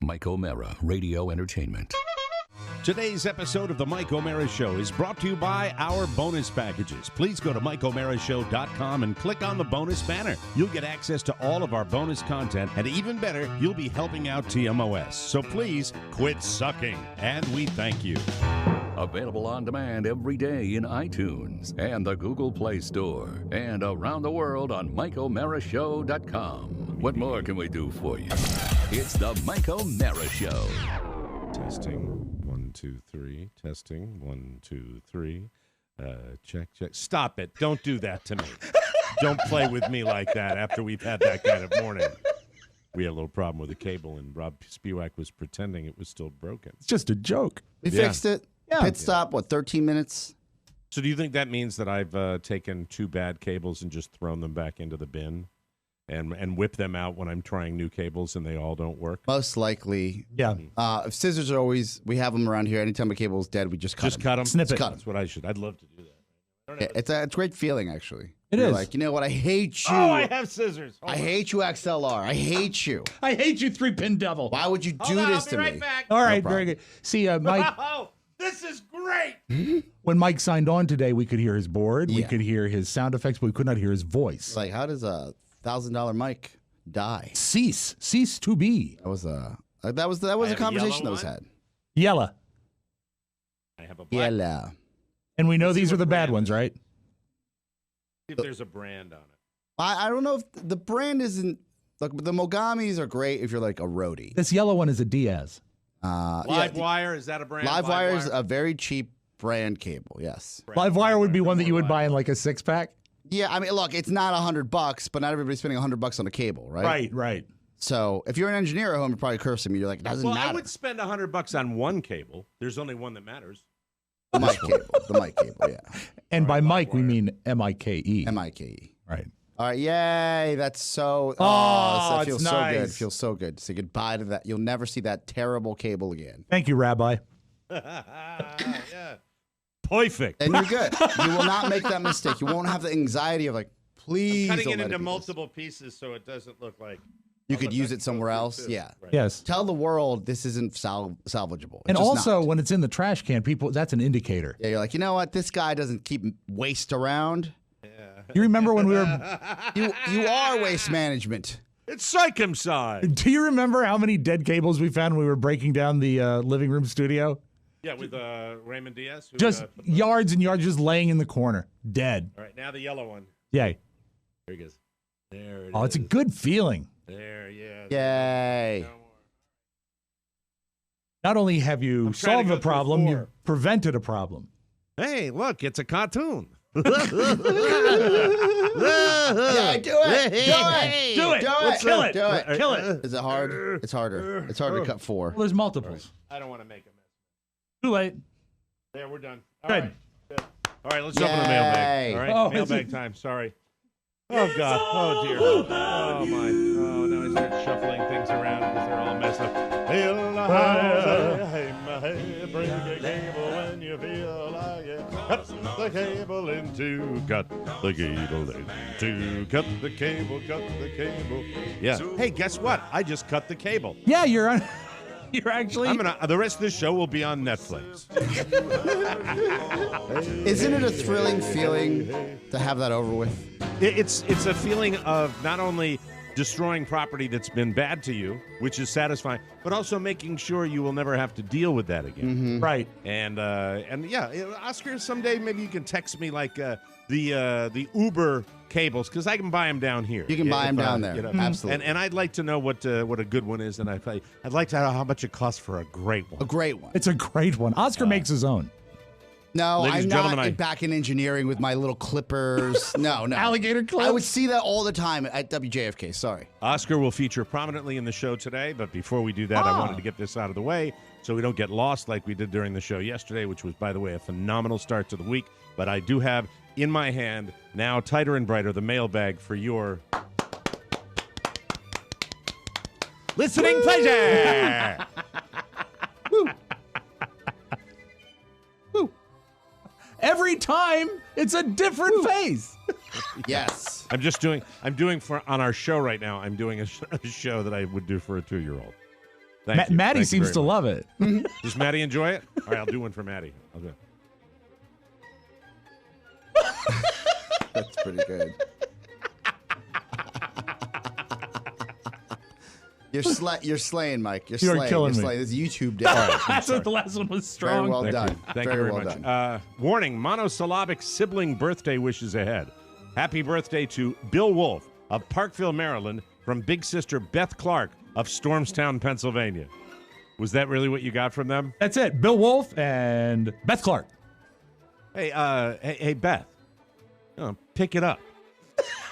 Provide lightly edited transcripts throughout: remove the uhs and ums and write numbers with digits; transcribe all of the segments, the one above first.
Mike O'Mara, Radio Entertainment. Today's episode of the Mike O'Mara Show is brought to you by our bonus packages. Please go to MikeO'MaraShow.com and click on the bonus banner. You'll get access to all of our bonus content, and even better, you'll be helping out TMOS. So please quit sucking, and we thank you. Available on demand every day in iTunes and the Google Play Store, and around the world on MikeO'MaraShow.com. What more can we do for you? It's the Mike O'Mara Show. Testing. 1, 2, 3. Testing. 1, 2, 3. Check. Stop it. Don't do that to me. Don't play with me like that after we've had that kind of morning. We had a little problem with the cable, and Rob Spiewak was pretending it was still broken. It's just a joke. We fixed it. Yeah. Pit stop, 13 minutes? So do you think that means that I've taken 2 bad cables and just thrown them back into the bin and whip them out when I'm trying new cables and they all don't work? Most likely. Yeah. If scissors are always, we have them around here. Anytime a cable is dead, we just cut them. Just cut them? Snip it. Cut 'em. That's what I should. I'd love to do that. Yeah, it's a great feeling, actually. It You're is. like, you know what? I hate you. Oh, I have scissors. I hate you, XLR. I hate you. I hate you, 3-pin devil. Why would you do this to me? back. All right, problem. very good. See, Mike, Oh, this is great. when Mike signed on today, we could hear his board, we Yeah. could hear his sound effects, but we could not hear his voice. Like, how does a $1,000 mic die? Cease to be. That was a I conversation have a that was yellow had. Yella. I have a black. Yeah. And we know Let's see these are what the bad brand ones, right? See if there's a brand on it. I don't know if the brand isn't. Look, the Mogamis are great if you're like a roadie. This yellow one is a Diaz. Live Wire, is that a brand? Livewire is a very cheap brand cable. Yes. Live wire would be one that you would buy in like a 6-pack. Yeah, I mean, look, it's not $100, but not everybody's spending $100 on a cable, right? Right. So if you're an engineer at home, you're probably cursing me. You're like, it doesn't Well, matter. I would spend $100 on one cable. There's only one that matters. The mic cable, yeah. And by Mike, we mean M-I-K-E. M-I-K-E. Right. All right, yay! That's so. Oh, that feels it's so nice. good. Feels so good. Say goodbye to that. You'll never see that terrible cable again. Thank you, Rabbi. Yeah. Perfect. And you're good. You will not make that mistake. You won't have the anxiety of like, please. Cutting don't it let into be this. multiple pieces so it doesn't look like You could use it somewhere else. Yeah. Right. Yes. Tell the world this isn't salvageable. It's And just also, not. when it's in the trash can, people, that's an indicator. Yeah, you're like, you know what? This guy doesn't keep waste around. You remember when we were... You are waste management. It's circumcised. Do you remember how many dead cables we found when we were breaking down the living room studio? Yeah, with Raymond Diaz. Who, Just yards and yards just laying in the corner, dead. all right, now the yellow one. Yay. Here he goes. There it is. Oh, it's a good feeling. There, yeah. Yay. No more. Not only have you I'm trying to solved go a through problem, 4. you prevented a problem. Hey, look, it's a cartoon. Yeah, do it. Do it. Do it. Do it. Kill it. Do it. Kill it. Is it hard? It's harder. It's harder to cut 4. Well, there's multiples. I don't want to make a mess. Too late. There, we're done. All Good. right. Good. All right, let's open the mailbag. Yay. All right, Oh, mailbag time. Sorry. Oh, God. Oh, dear. Oh, my. Oh, now I start shuffling things around because they're all messed up. Feel the hey, my head, bring a cable when you feel like it. Cut the cable in two. Cut the cable in two. Cut the cable, cut the cable. Yeah. Hey, guess what? I just cut the cable. Yeah, you're on. You're actually. The rest of the show will be on Netflix. Isn't it a thrilling feeling to have that over with? It's a feeling of not only destroying property that's been bad to you, which is satisfying, but also making sure you will never have to deal with that again. Right. And yeah, Oscar, someday maybe you can text me like the Uber cables because I can buy them down here. You can buy them down there. Absolutely. And I'd like to know what a good one is, and I'd like to know how much it costs for a great one. A great one. It's a great one. Oscar makes his own. No, Ladies I'm and not gentlemen, back in engineering with my little clippers. No. Alligator clips. I would see that all the time at WJFK. Sorry. Oscar will feature prominently in the show today, but before we do that, I wanted to get this out of the way so we don't get lost like we did during the show yesterday, which was, by the way, a phenomenal start to the week. But I do have in my hand, now tighter and brighter, the mailbag for your listening pleasure. Every time, it's a different face. Yes. I'm doing for on our show right now. I'm doing a show that I would do for a 2-year-old. Thank you. Maddie Thank you seems very to much. love it. Does Maddie enjoy it? All right, I'll do one for Maddie. I'll do it. That's pretty good. You're slaying, Mike. You're You're slaying. killing me. This is YouTube day. That's what the last one was strong. Very well Thank done. you. Thank Very you well very much. done. Warning, monosyllabic sibling birthday wishes ahead. Happy birthday to Bill Wolf of Parkville, Maryland, from big sister Beth Clark of Stormstown, Pennsylvania. Was that really what you got from them? That's it. Bill Wolf and Beth Clark. Hey, Beth, pick it up.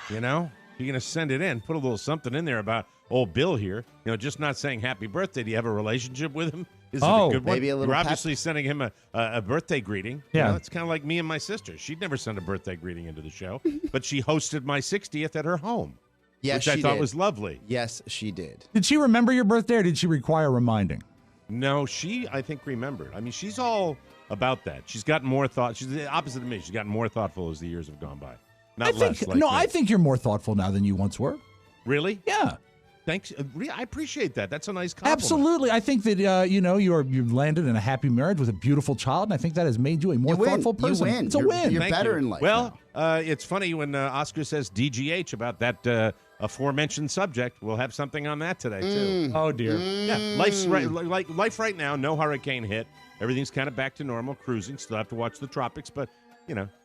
You know, you're going to send it in. Put a little something in there about old Bill here. You know, just not saying happy birthday. Do you have a relationship with him? Is it a good one? maybe a little You're pep. obviously sending him a birthday greeting. Yeah. You know, it's kind of like me and my sister. She'd never send a birthday greeting into the show, but she hosted my 60th at her home, Yes, which I she thought did. was lovely. Yes, she did. Did she remember your birthday or did she require reminding? No, she, I think, remembered. I mean, she's all about that. She's gotten more thought. She's the opposite of me. She's gotten more thoughtful as the years have gone by. Not less. Like me. I think you're more thoughtful now than you once were. Really? Yeah. Thanks. I appreciate that. That's a nice compliment. Absolutely. I think that, you've landed in a happy marriage with a beautiful child, and I think that has made you a more You win. thoughtful person. You win. It's a win. You're Thank better you. in life. Well, now. it's funny when Oscar says DGH about that aforementioned subject. We'll have something on that today, too. Oh, dear. Yeah, life's right, like life right now, no hurricane hit. Everything's kind of back to normal, cruising. Still have to watch the tropics, but,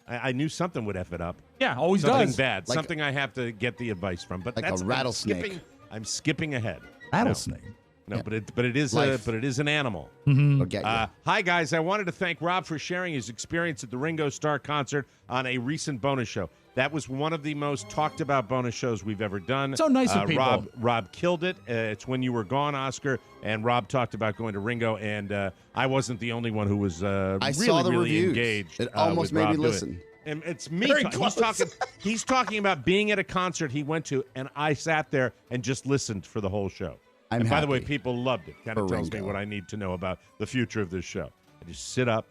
I knew something would F it up. Yeah, always Something does. Like- something I have to get the advice from. But Like a that's rattlesnake. I'm skipping ahead. Rattlesnake. No, but it is Life. an animal. I'll get you. Hi, guys. I wanted to thank Rob for sharing his experience at the Ringo Starr concert on a recent bonus show. That was one of the most talked about bonus shows we've ever done. So nice of people. Rob killed it. It's when you were gone, Oscar, and Rob talked about going to Ringo, and I wasn't the only one who was I really, saw the really reviews. engaged. It almost with made Rob me doing it. listen. And it's me. Very He's talking. He's talking about being at a concert he went to, and I sat there and just listened for the whole show. I'm and by the way, happy people loved it. Kind of for tells me Ringo. what I need to know about the future of this show. I just sit up,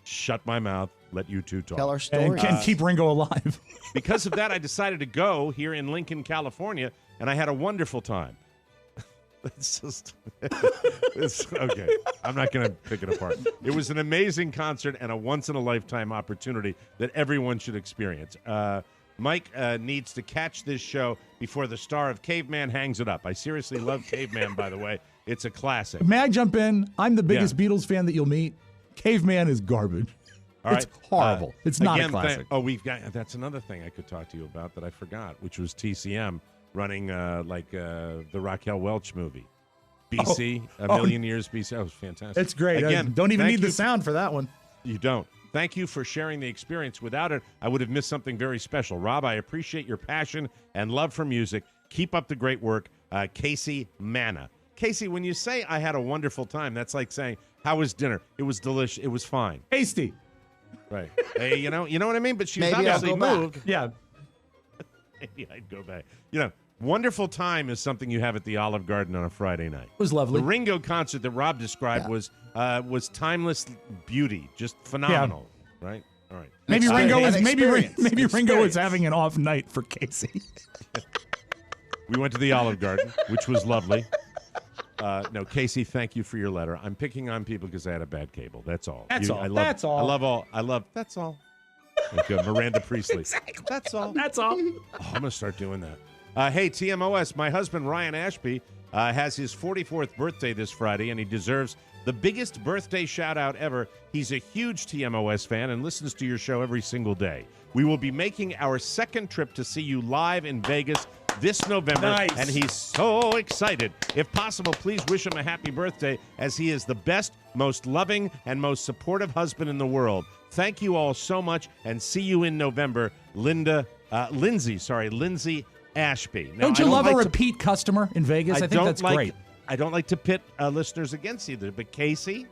shut my mouth, let you two talk. Tell our story. And can keep Ringo alive. Because of that, I decided to go here in Lincoln, California, and I had a wonderful time. It's just okay. I'm not going to pick it apart. It was an amazing concert and a once-in-a-lifetime opportunity that everyone should experience. Mike needs to catch this show before the star of Caveman hangs it up. I seriously love Caveman, by the way. It's a classic. May I jump in? I'm the biggest Beatles fan that you'll meet. Caveman is garbage. All It's right. horrible. It's not a Again, classic. we've got that's another thing I could talk to you about that I forgot, which was TCM running the Raquel Welch movie. BC, a million years BC. That was fantastic. It's great. Again, Don't even thank need the you- sound for that one. You don't. Thank you for sharing the experience. Without it, I would have missed something very special. Rob, I appreciate your passion and love for music. Keep up the great work. Casey Manna. Casey, when you say I had a wonderful time, that's like saying, how was dinner? It was delicious. It was fine. Tasty. Right. Hey, you know what I mean? But she was Maybe I'll obviously go back. moved. Yeah. Maybe I'd go back. Wonderful time is something you have at the Olive Garden on a Friday night. It was lovely. The Ringo concert that Rob described was timeless beauty, just phenomenal. Right? All right. Maybe Next Ringo time. was An maybe experience. Ringo was having an off night for Casey. We went to the Olive Garden, which was lovely. No, Casey, thank you for your letter. I'm picking on people because I had a bad cable. That's all. That's all. I love, That's all. That's all. Like Miranda Priestley. Exactly. That's all. That's all. Oh, I'm going to start doing that. Hey, TMOS, my husband Ryan Ashby has his 44th birthday this Friday, and he deserves the biggest birthday shout-out ever. He's a huge TMOS fan and listens to your show every single day. We will be making our second trip to see you live in Vegas this November, Nice. and he's so excited. If possible, please wish him a happy birthday, as he is the best, most loving, and most supportive husband in the world. Thank you all so much, and see you in November. Lindsay Ashby. Now, Don't you I love a like to- repeat customer in Vegas? I think don't that's like, great. I don't like to pit listeners against either, but Casey,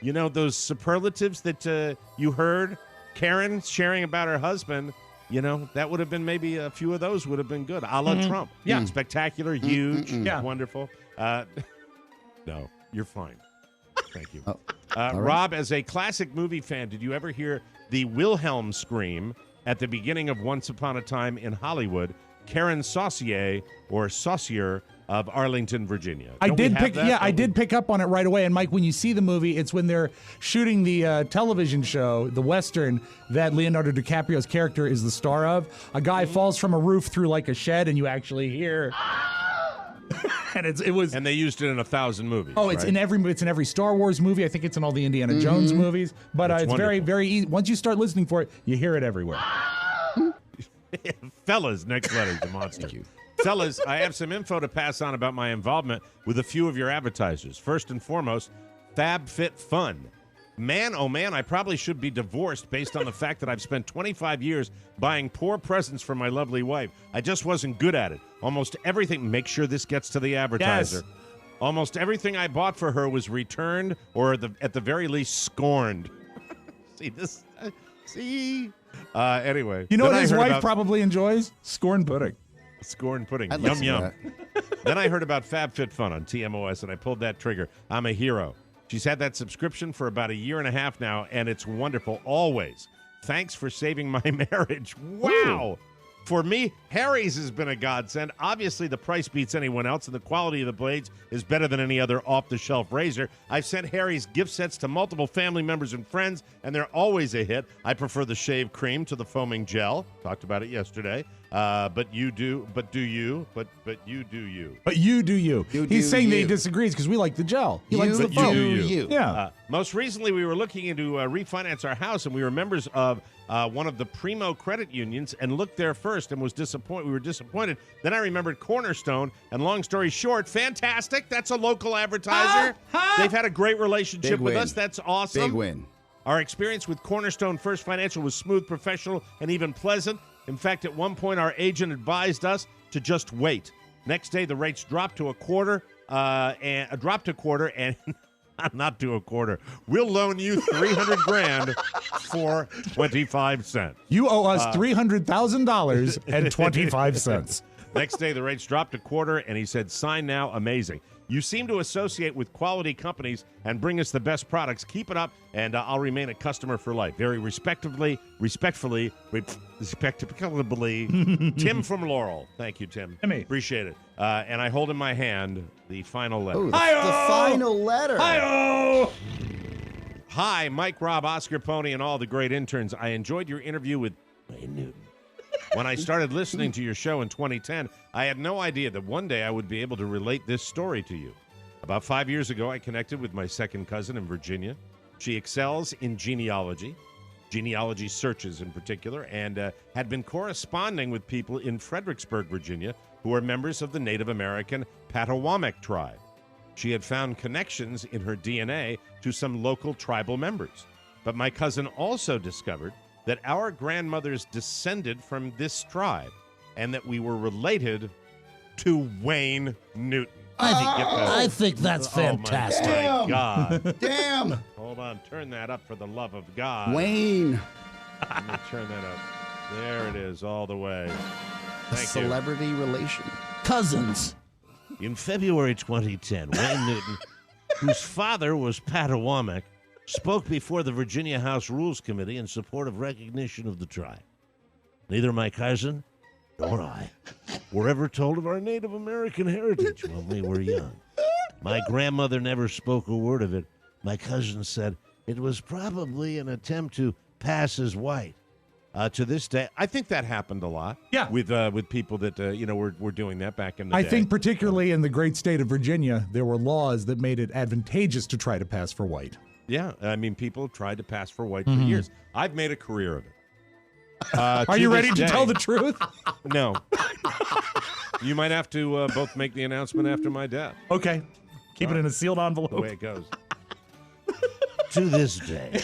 those superlatives that you heard Karen sharing about her husband, that would have been maybe a few of those would have been good. A la Trump. Yeah. Spectacular, huge, Yeah. wonderful. No, you're fine. Thank you. all right. Rob, as a classic movie fan, did you ever hear the Wilhelm scream at the beginning of Once Upon a Time in Hollywood? Karen Saucier of Arlington, Virginia. I Don't we did have pick. that? Yeah, I did pick up on it right away. And Mike, when you see the movie, it's when they're shooting the television show, the Western that Leonardo DiCaprio's character is the star of. A guy falls from a roof through like a shed, and you actually hear. And it was. And they used it in 1,000 movies. Oh, it's right? in every Star Wars movie. I think it's in all the Indiana Jones movies. But That's it's very, wonderful. very easy. Once you start listening for it, you hear it everywhere. Fellas, next letter's a monster. Thank you. Fellas, I have some info to pass on about my involvement with a few of your advertisers. First and foremost, FabFitFun. Man, oh man, I probably should be divorced based on the fact that I've spent 25 years buying poor presents for my lovely wife. I just wasn't good at it. Almost everything, make sure this gets to the advertiser. Yes. Almost everything I bought for her was returned or at the very least scorned. See this? See? Anyway. You know then what I his heard wife about probably enjoys? Scorn pudding. Scorn pudding. I'd like Yum, some yum. of Then I heard about FabFitFun on TMOS, and I pulled that trigger. I'm a hero. She's had that subscription for about a year and a half now, and it's wonderful always. Thanks for saving my marriage. Wow. For me, Harry's has been a godsend. Obviously, the price beats anyone else, and the quality of the blades is better than any other off-the-shelf razor. I've sent Harry's gift sets to multiple family members and friends, and they're always a hit. I prefer the shave cream to the foaming gel. Talked about it yesterday. But you do you. But you do you. But you do you. You He's do saying that he you. disagrees because we like the gel. He You likes the do foam. you. Yeah. Most recently, we were looking into refinance our house, and we were members of one of the Primo credit unions, and looked there first and was disappointed. We were disappointed. Then I remembered Cornerstone, and long story short, fantastic. That's a local advertiser. They've had a great relationship Big with win. us. That's awesome. Big win. Our experience with Cornerstone First Financial was smooth, professional, and even pleasant. In fact, at one point, our agent advised us to just wait. Next day, the rates dropped to a quarter, and not to a quarter. We'll loan you $300,000 for 25 cents. You owe us $300,000 and 25 cents. Next day, the rates dropped a quarter, and he said, sign now, amazing. You seem to associate with quality companies and bring us the best products. Keep it up, and I'll remain a customer for life. Very respectfully, Tim from Laurel. Thank you, Tim. Timmy. Appreciate it. And I hold in my hand the final letter. Oh, the final letter. Hi-oh! Hi, Mike, Rob, Oscar Pony, and all the great interns. I enjoyed your interview with Wayne Newton. When I started listening to your show in 2010, I had no idea that one day I would be able to relate this story to you. About 5 years ago, I connected with my second cousin in Virginia. She excels in genealogy searches in particular, and had been corresponding with people in Fredericksburg, Virginia, who are members of the Native American Patawamek tribe. She had found connections in her DNA to some local tribal members. But my cousin also discovered that our grandmothers descended from this tribe and that we were related to Wayne Newton. I think that's fantastic. Oh, my God. Damn. Hold on. Turn that up for the love of God. Wayne. Let me turn that up. There it is, all the way. A Thank you. celebrity relation. Cousins. In February 2010, Wayne Newton, whose father was Patawamek, spoke before the Virginia House Rules Committee in support of recognition of the tribe. Neither my cousin nor I were ever told of our Native American heritage when we were young. My grandmother never spoke a word of it. My cousin said it was probably an attempt to pass as white. To this day, I think that happened a lot. Yeah. With people that were doing that back in the I day. think particularly in the great state of Virginia, there were laws that made it advantageous to try to pass for white. Yeah, I mean, people have tried to pass for white for years. I've made a career of it. Are you ready to tell the truth? No. You might have to both make the announcement after my death. Okay. Keep it in a sealed The envelope. way it goes. To this day,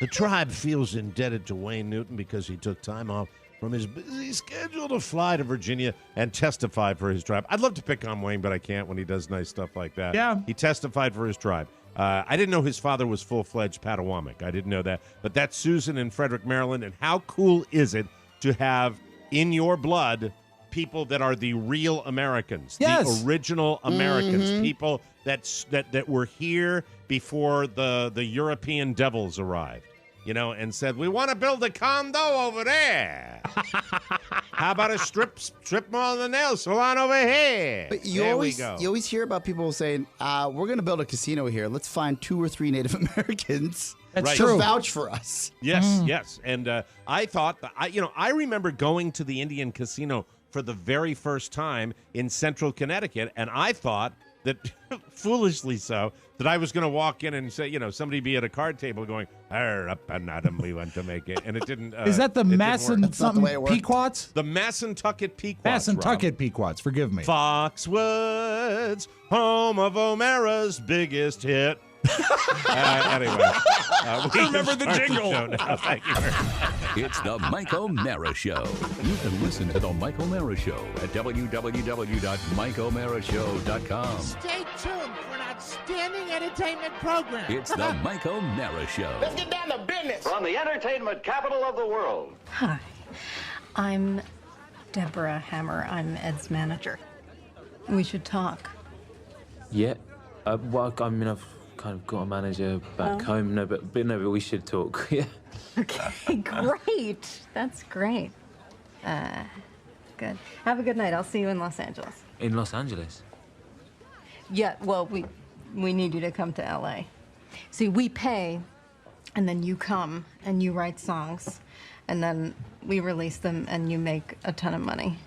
the tribe feels indebted to Wayne Newton because he took time off from his busy schedule To fly to Virginia and testify for his tribe. I'd love to pick on Wayne, but I can't when he does nice stuff like that. Yeah. He testified for his tribe. I didn't know his father was full-fledged Patawamek. I didn't know that. But that's Susan in Frederick, Maryland. And how cool is it to have in your blood people that are the real Americans, Yes. the original Americans, people that were here before the European devils arrived. and said, we want to build a condo over there. How about a strip mall and a nail salon over here? But we go. You always hear about people saying, we're going to build a casino here. Let's find 2 or 3 Native Americans That's to true. vouch for us. Yes. And I thought, I remember going to the Indian casino for the very first time in central Connecticut, and I thought that, foolishly so, that I was going to walk in and say, somebody be at a card table going, up and Adam, we want to make it. And it didn't. Is that the Masson That's not the something way it worked. Pequots? The Massantucket Pequots. Massantucket Pequots, forgive me. Foxwoods, home of O'Mara's biggest hit. Anyway, we remember the start jingle. show now. Thank you very much. It's the Mike O'Mara Show. You can listen to the Mike O'Mara Show at www.mikeomarashow.com. Stay tuned for an outstanding entertainment program. It's the Mike O'Mara Show. Let's get down to business. From the entertainment capital of the world. Hi, I'm Deborah Hammer. I'm Ed's manager. We should talk. Yeah. Well, I mean, I've kind of got a manager back home. No, but we should talk. Yeah. Okay, great. That's great. Good. Have a good night. I'll see you in Los Angeles. In Los Angeles. Yeah, well, we need you to come to LA. See, we pay, and then you come, and you write songs, and then we release them, and you make a ton of money.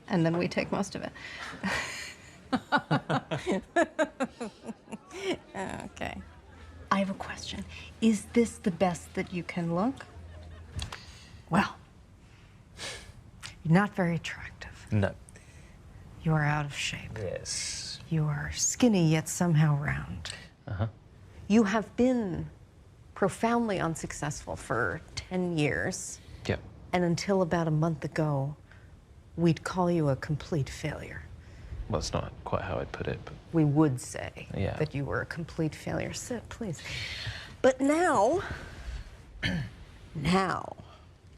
And then we take most of it. Okay. I have a question. Is this the best that you can look? Well, you're not very attractive. No. You are out of shape. Yes. You are skinny yet somehow round. Uh-huh. You have been profoundly unsuccessful for 10 years. Yep. And until about a month ago, we'd call you a complete failure. Well, it's not quite how I'd put it, but We would say that you were a complete failure. Sit, please. But now,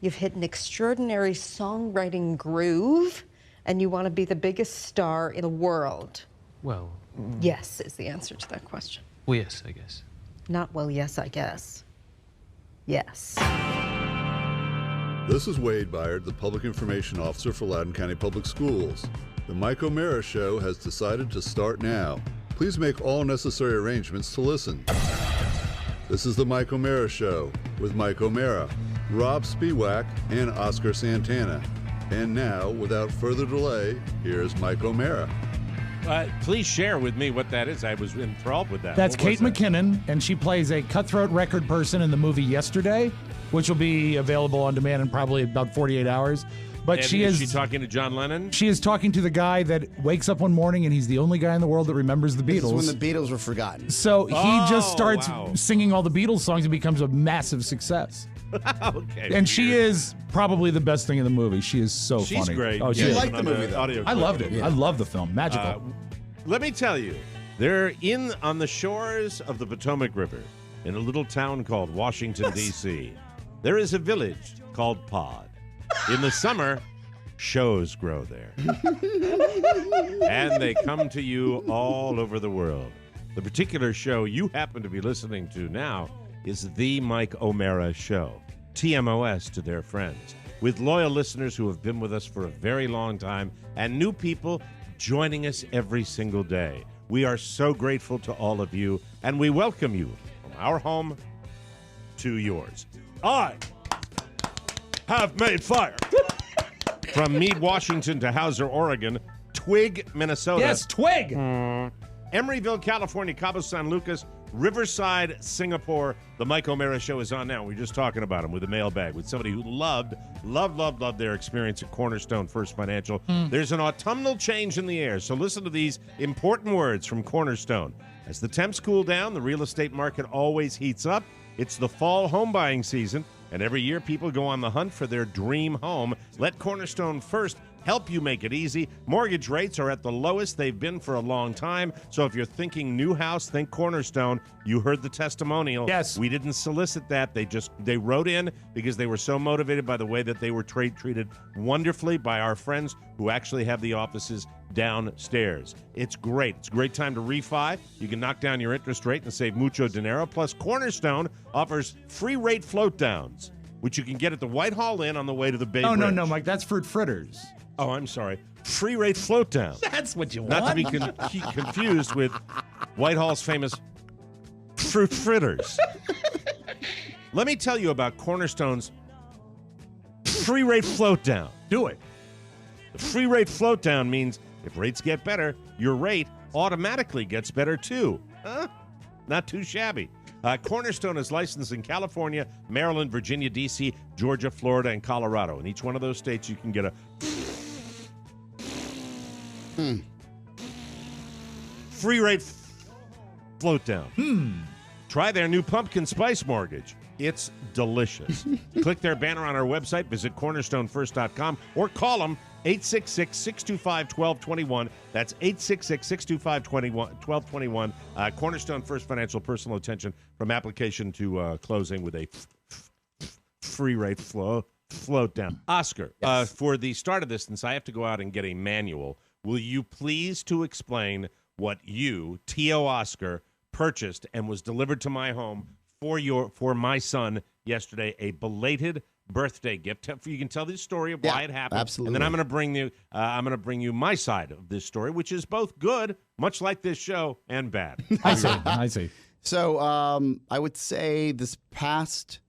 you've hit an extraordinary songwriting groove, and you want to be the biggest star in the world. well, Yes is the answer to that question. well, yes, I guess. Not well, yes, I guess. Yes. This is Wade Byard, the Public Information Officer for Loudoun County Public Schools. The Mike O'Mara Show has decided to start now. Please make all necessary arrangements to listen. This is the Mike O'Mara Show with Mike O'Mara, Rob Spiewak, and Oscar Santana. And now, without further delay, here's Mike O'Mara. Please share with me what that is. I was enthralled with that. That's What was Kate that? McKinnon, and she plays a cutthroat record person in the movie Yesterday, which will be available on demand in probably about 48 hours. But And she is is she talking to John Lennon? She is talking to the guy that wakes up one morning and he's the only guy in the world that remembers the This is Beatles. when the Beatles were forgotten. So he just starts wow. singing all the Beatles songs and becomes a massive success. Okay. And she is probably the best thing in the movie. She is so She's funny. great. Oh, she You is. like the movie, though. I loved it. I love the film. Magical. Let me tell you, they're on the shores of the Potomac River in a little town called Washington, D.C. There is a village called Pod. In the summer, shows grow there. And they come to you all over the world. The particular show you happen to be listening to now is The Mike O'Mara Show, TMOS to their friends, with loyal listeners who have been with us for a very long time and new people joining us every single day. We are so grateful to all of you, and we welcome you from our home to yours. I have made fire. From Meade, Washington to Hauser, Oregon, Twig, Minnesota. yes, Twig. Emeryville, California, Cabo San Lucas, Riverside, Singapore. The Mike O'Mara Show is on now. We were just talking about him with a mailbag with somebody who loved their experience at Cornerstone First Financial. There's an autumnal change in the air, so listen to these important words from Cornerstone. As the temps cool down, the real estate market always heats up. It's the fall home buying season, and every year people go on the hunt for their dream home. Let Cornerstone First help you make it easy. Mortgage rates are at the lowest they've been for a long time. So if you're thinking new house, think Cornerstone. You heard the testimonial. Yes. We didn't solicit that. They wrote in because they were so motivated by the way that they were treated wonderfully by our friends who actually have the offices downstairs. It's great. It's a great time to refi. You can knock down your interest rate and save mucho dinero. Plus, Cornerstone offers free rate float downs, which you can get at the Whitehall Inn on the way to the Bay Bridge. No, Mike. That's fruit fritters. Oh, I'm sorry. Free rate float down. That's what you want. Not to be confused with Whitehall's famous fruit fritters. Let me tell you about Cornerstone's free rate float down. Do it. The free rate float down means if rates get better, your rate automatically gets better too. Huh? Not too shabby. Cornerstone is licensed in California, Maryland, Virginia, D.C., Georgia, Florida, and Colorado. In each one of those states, you can get a free rate float down. Try their new pumpkin spice mortgage. It's delicious. Click their banner on our website, visit cornerstonefirst.com, or call them 866-625-1221. That's 866-625-1221. Cornerstone First Financial Personal Attention from application to closing with a free rate float down. Oscar, Yes. for the start of this, since I have to go out and get a manual, will you please to explain what you, Tio Oscar, purchased and was delivered to my home for my son yesterday, a belated birthday gift. You can tell the story of why it happened. Absolutely. And then I'm going to bring you my side of this story, which is both good, much like this show, and bad. I see. So I would say this past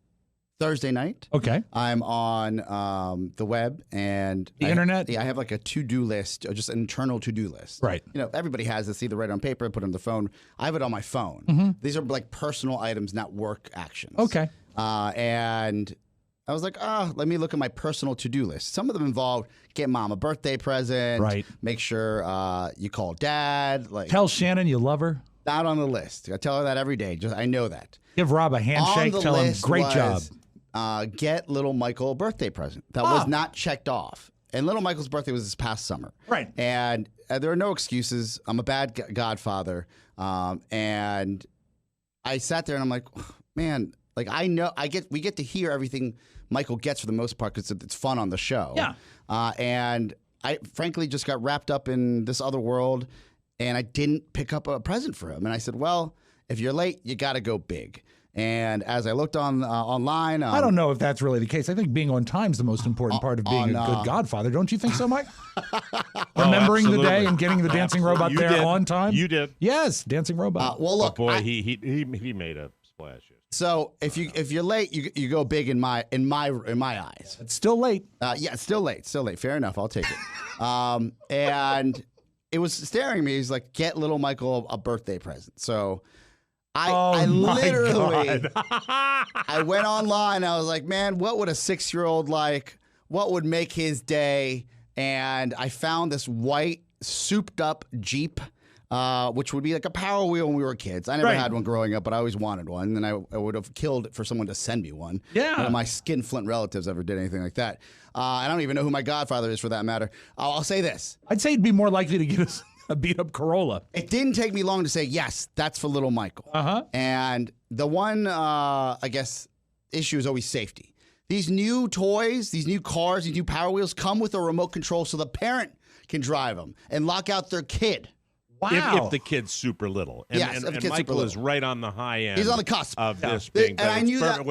Thursday night. Okay. I'm on the web and The internet? Yeah, I have like a to-do list, or just an internal to-do list. Right. You know, everybody has this, either write it on paper, put it on the phone. I have it on my phone. These are like personal items, not work actions. Okay. And I was like, let me look at my personal to-do list. Some of them involve get mom a birthday present. Right. Make sure you call dad. Like, Tell Shannon you love her. not on the list. I tell her that every day. Just I know that. Give Rob a handshake. On the Tell him, list great job. was, get little Michael a birthday present. That was not checked off. And little Michael's birthday was this past summer. Right. And there are no excuses. I'm a bad godfather. And I sat there and I'm like, man, like we get to hear everything Michael gets for the most part because it's fun on the show. Yeah. And I frankly just got wrapped up in this other world and I didn't pick up a present for him. And I said, well, if you're late, you got to go big. And as I looked online, I don't know if that's really the case. I think being on time is the most important part of being a good godfather. Don't you think so, Mike? Remembering the day and getting the dancing robot there on time. You did. Yes, dancing robot. well, look, But boy, he made a splash. so if you're late, you go big in my eyes. It's still late. Yeah, it's still late. Fair enough. I'll take it. And it was staring at me. He's like, get little Michael a birthday present. So I literally, I went online. I was like, man, what would a 6-year-old like? What would make his day? And I found this white, souped-up Jeep, which would be like a Power Wheel when we were kids. I never had one growing up, but I always wanted one. And I would have killed for someone to send me one. Yeah. None of my skinflint relatives ever did anything like that. I don't even know who my godfather is for that matter. I'll say this. I'd say he'd be more likely to get us a beat-up Corolla. It didn't take me long to say, yes, that's for little Michael. Uh-huh. And the one, I guess, issue is always safety. These new toys, these new cars, these new Power Wheels come with a remote control so the parent can drive them and lock out their kid. Wow. If the kid's super little. And, Yes, if the and kid's super Michael little. is right on the high end. He's on the cusp. Of this Yeah. being. And I knew that-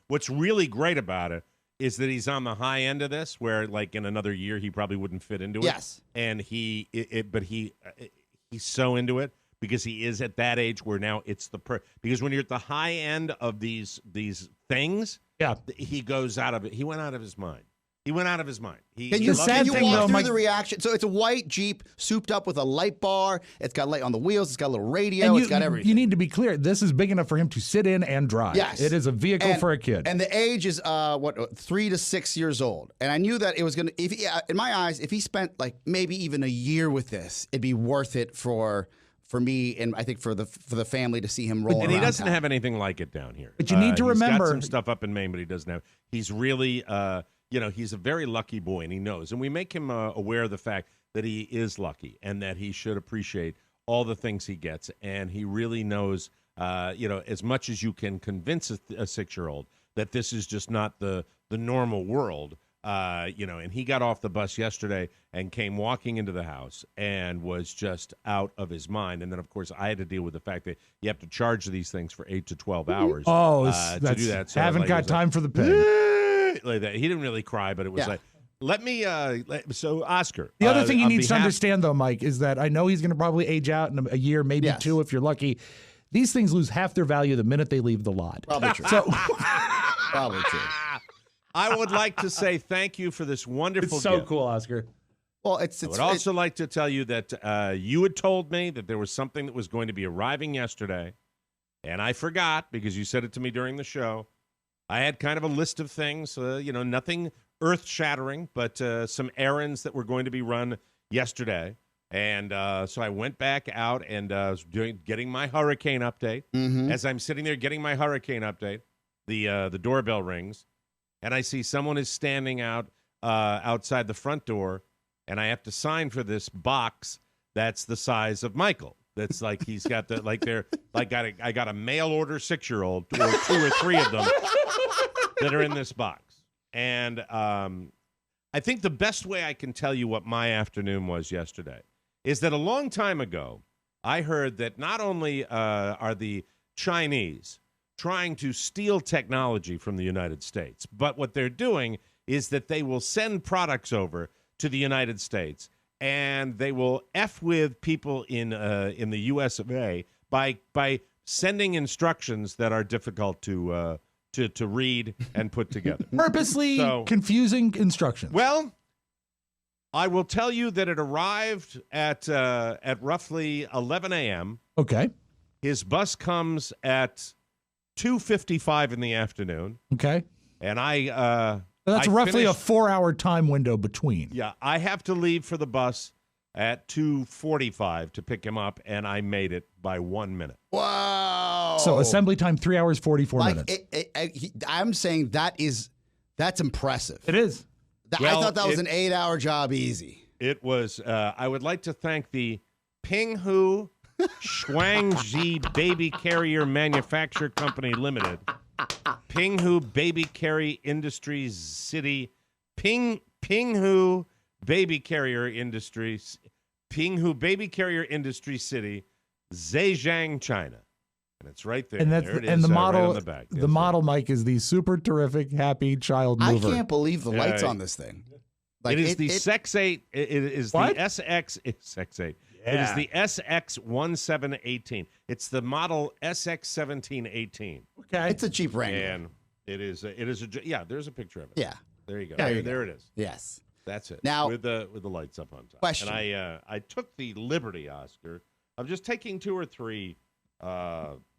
What's really great about it is that he's on the high end of this, where like in another year he probably wouldn't fit into it. Yes. And he's so into it because he is at that age where now it's because when you're at the high end of these things, Yeah. he goes out of it. He went out of his mind. He went out of his mind. Can you, The sad can you thing, walk though, through Mike- the reaction? So it's a white Jeep souped up with a light bar. It's got light on the wheels. It's got a little radio. It's got everything. You need to be clear. This is big enough for him to sit in and drive. Yes. It is a vehicle And- for a kid. And the age is 3 to 6 years old. And I knew that it was going to, in my eyes, if he spent like maybe even a year with this, it'd be worth it for me and I think for the family to see him roll. And he around doesn't town. have anything like it down here. But you need to He's remember- got some stuff up in Maine, but he doesn't have. He's really, he's a very lucky boy, and he knows. And we make him aware of the fact that he is lucky and that he should appreciate all the things he gets. And he really knows, as much as you can convince a 6-year-old that this is just not the normal world. And he got off the bus yesterday and came walking into the house and was just out of his mind. And then, of course, I had to deal with the fact that you have to charge these things for 8 to 12 hours. To do that. So haven't got time for the pig. Like that. He didn't really cry, but it was like, let me. So, Oscar. The other thing he needs to understand, though, Mike, is that I know he's going to probably age out in a year, maybe 2 if you're lucky. These things lose half their value the minute they leave the lot. Probably true. Probably true. I would like to say thank you for this wonderful It's so gift. cool, Oscar. Well, I would also like to tell you that you had told me that there was something that was going to be arriving yesterday, and I forgot because you said it to me during the show. I had kind of a list of things, nothing earth-shattering, but some errands that were going to be run yesterday. And so I went back out and was getting my hurricane update. Mm-hmm. As I'm sitting there getting my hurricane update, the doorbell rings, and I see someone is standing outside the front door, and I have to sign for this box that's the size of Michael. That's like he's got I got a mail order 6-year-old, or 2 or 3 of them that are in this box. And I think the best way I can tell you what my afternoon was yesterday is that a long time ago, I heard that not only are the Chinese trying to steal technology from the United States, but what they're doing is that they will send products over to the United States, and they will F with people in the U.S. of A. by sending instructions that are difficult to read and put together. Purposely confusing instructions. Well, I will tell you that it arrived at roughly 11 a.m. Okay. His bus comes at 2:55 in the afternoon. Okay. And that's roughly a 4-hour time window between. Yeah, I have to leave for the bus at 2:45 to pick him up, and I made it by 1 minute. Wow. So assembly time 3 hours 44 minutes. I'm saying that's impressive. It is. I thought that was an 8-hour job easing. It was. I would like to thank the Pinghu Shuangzi Baby Carrier Manufacture Company Limited, Pinghu Baby Carrier Industries City, Pinghu Baby Carrier Industries, Pinghu Baby Carrier Industry City, Zhejiang, China. And it's right there. And there it is, and the model, right on the back. the model, Mike, is the super terrific happy child mover. I can't believe the lights on this thing. Like it is the Sex 8. It is what? the SX. Sex 8. Yeah. It is the SX1718. It's the model SX1718. Okay. It's a Jeep Wrangler. And it is. There's a picture of it. Yeah. There you go. Yeah, there it is. Yes. That's it. Now with the lights up on top. Question. And I took the liberty, Oscar, of just taking 2 or 3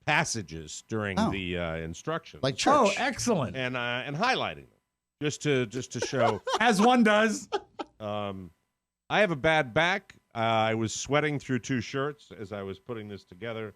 passages during the instructions, like church. Oh, excellent. and highlighting them just to show. As one does. I have a bad back. I was sweating through 2 shirts as I was putting this together,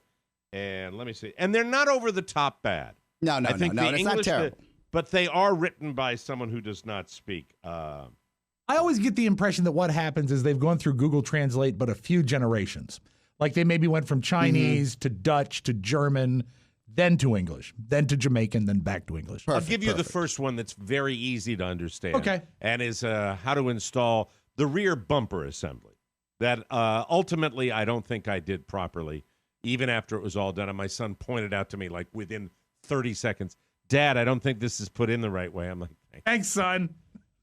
and let me see. And they're not over the top bad. No, I think it's not terrible. But they are written by someone who does not speak. I always get the impression that what happens is they've gone through Google Translate, but a few generations. Like they maybe went from Chinese to Dutch to German, then to English, then to Jamaican, then back to English. I'll give you the first one that's very easy to understand. Okay. And is how to install the rear bumper assembly. That ultimately I don't think I did properly, even after it was all done. And my son pointed out to me like within 30 seconds, Dad, I don't think this is put in the right way. I'm like, thanks, son.